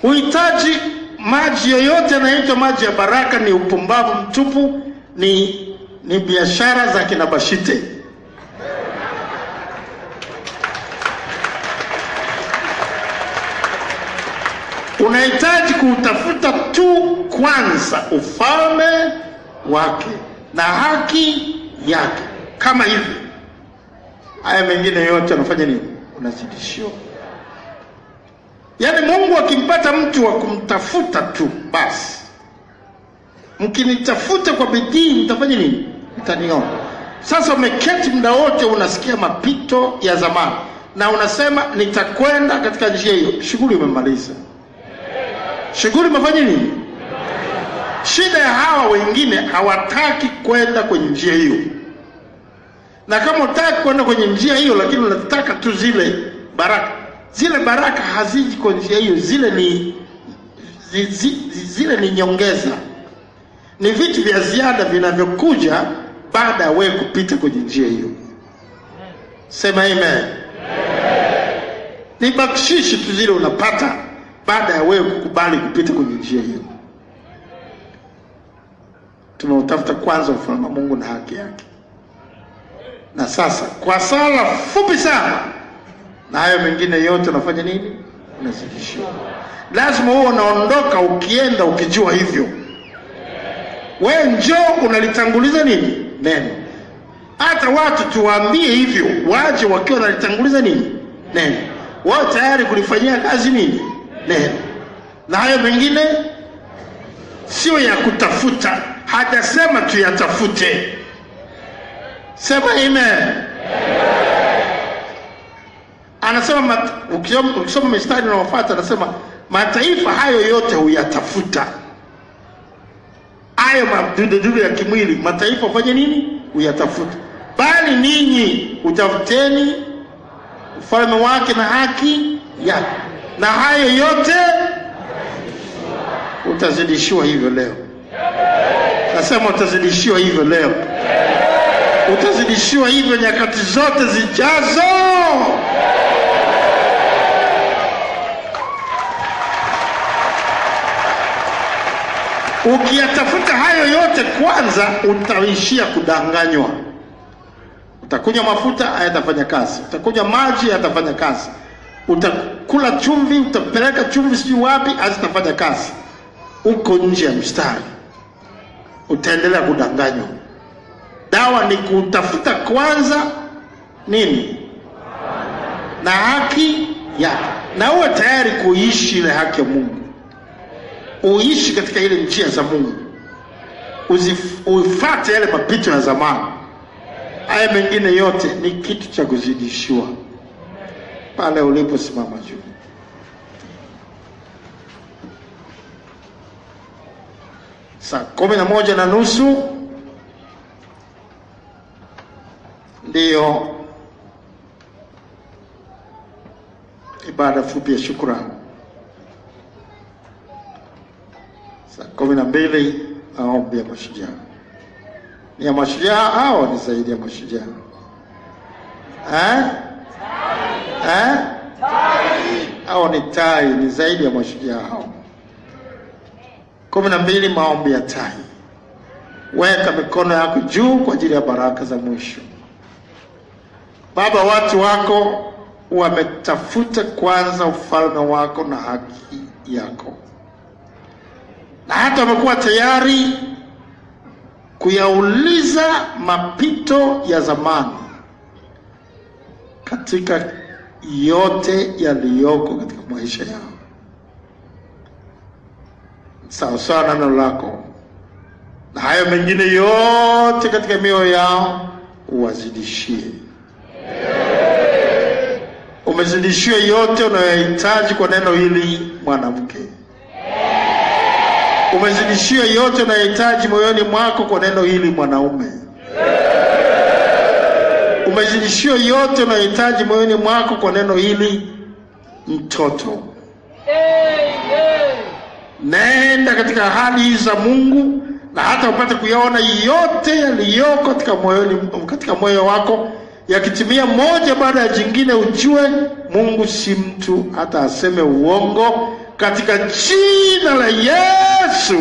Uhitaji maji yoyote yanayoitwa maji ya baraka ni upumbavu mtupu, ni biashara za kina Bashite. Unahitaji kutafuta tu kwanza ufalme wake na haki yake. Kama hivi, haya mengine yote anafanya nini? Unazidishiwa. Yaani Mungu akimpata mtu wa kumtafuta tu basi, mkinitafuta kwa bidii mtafanya nini? Mtaniona. Sasa umeketi muda wote unasikia mapito ya zamani na unasema nitakwenda katika njia hiyo. Shughuli umemaliza. Shughuli umefanya nini? Shida ya hawa wengine hawataki kwenda kwenye njia hiyo. Na kama unataka kwenda kwenye njia hiyo lakini unataka tu zile baraka haziji kwa njia hiyo. Zile ni nyongeza. Ni vitu vya ziada vinavyokuja baada ya wewe kupita kwenye njia hiyo. Sema amen. Ni bakshishi tu zile unapata baada ya wewe kukubali kupita kwenye njia hiyo. Tunautafuta kwanza ufalme wa Mungu na haki yake. Na sasa kwa sala fupi sana, na hayo mengine yote unafanya nini? Unazidishiwa. Lazima uwe unaondoka ukienda ukijua hivyo. Wewe njoo unalitanguliza nini? Neno. Hata watu tuwaambie hivyo, waje wakiwa wanalitanguliza nini? Neno. Wao tayari kulifanyia kazi nini? Neno. Na hayo mengine sio ya kutafuta. Hajasema tuyatafute. Sema amen. Anasema ukisoma mistari unaofuata anasema mataifa hayo yote huyatafuta. Hayo madudu ya kimwili mataifa fanye nini? Huyatafuta. Bali ninyi utafuteni ufalme wake na haki yake, na hayo yote utazidishiwa hivyo leo. Nasema utazidishiwa hivyo leo. Utazidishiwa hivyo nyakati zote zijazo. Ukiyatafuta hayo yote kwanza, utaishia kudanganywa. Utakunywa mafuta, hayatafanya kazi. Utakunywa maji, hayatafanya kazi. Utakula chumvi, utapeleka chumvi sijui wapi, hazitafanya kazi. Uko nje ya mstari. Utaendelea kudanganywa. Dawa ni kutafuta kwanza nini? Na haki yake. Na uwe tayari kuishi ile haki ya Mungu. Uishi katika ile njia za Mungu. Uifuate yale mapito ya zamani. Haya mengine yote ni kitu cha kuzidishiwa. Pale uliposimama juu. Saa 11:30 ndiyo ibada fupi ya shukrani. Saa 12 maombi ya mashujaa. Ni ya mashujaa au ni zaidi ya mashujaa? Au ni tai? Ni zaidi ya mashujaa hao. 12 maombi ya tai. Weka mikono yako juu kwa ajili ya baraka za mwisho. Baba, watu wako wametafuta kwanza ufalme wako na haki yako, na hata wamekuwa tayari kuyauliza mapito ya zamani katika yote yaliyoko katika maisha yao. sawa sawa na neno lako, na hayo mengine yote katika mioyo yao uwazidishie. Umezidishie yote unayohitaji kwa neno hili mwanamke. Umezidishie yote unayohitaji moyoni mwako kwa neno hili mwanaume. Umezidishie yote unayohitaji moyoni mwako kwa neno hili mtoto. Nenda katika hali za Mungu na hata upate kuyaona yote yaliyoko katika moyo wako yakitimia moja baada ya jingine. Ujue Mungu si mtu hata aseme uongo, katika jina la Yesu.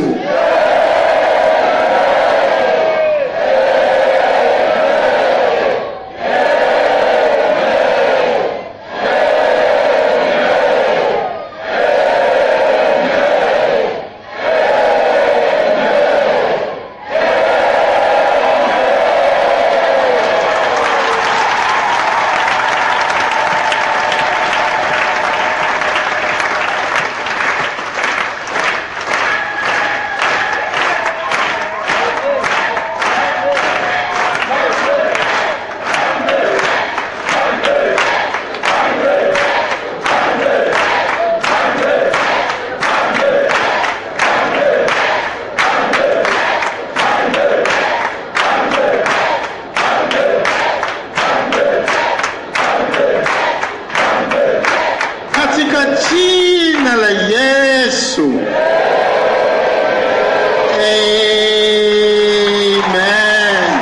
Jina la Yesu. Amen.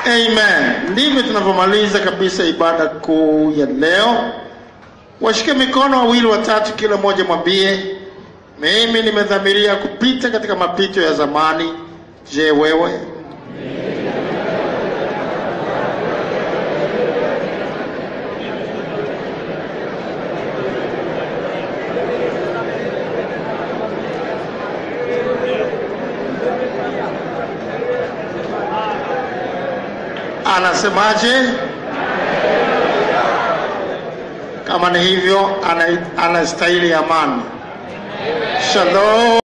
Amen. Ndivyo tunavyomaliza kabisa ibada kuu ya leo. Washike mikono wawili watatu, kila mmoja mwambie, mimi nimedhamiria kupita katika mapito ya zamani. Je, wewe? Anasemaje? Kama ni hivyo, anastahili amani. Shalom.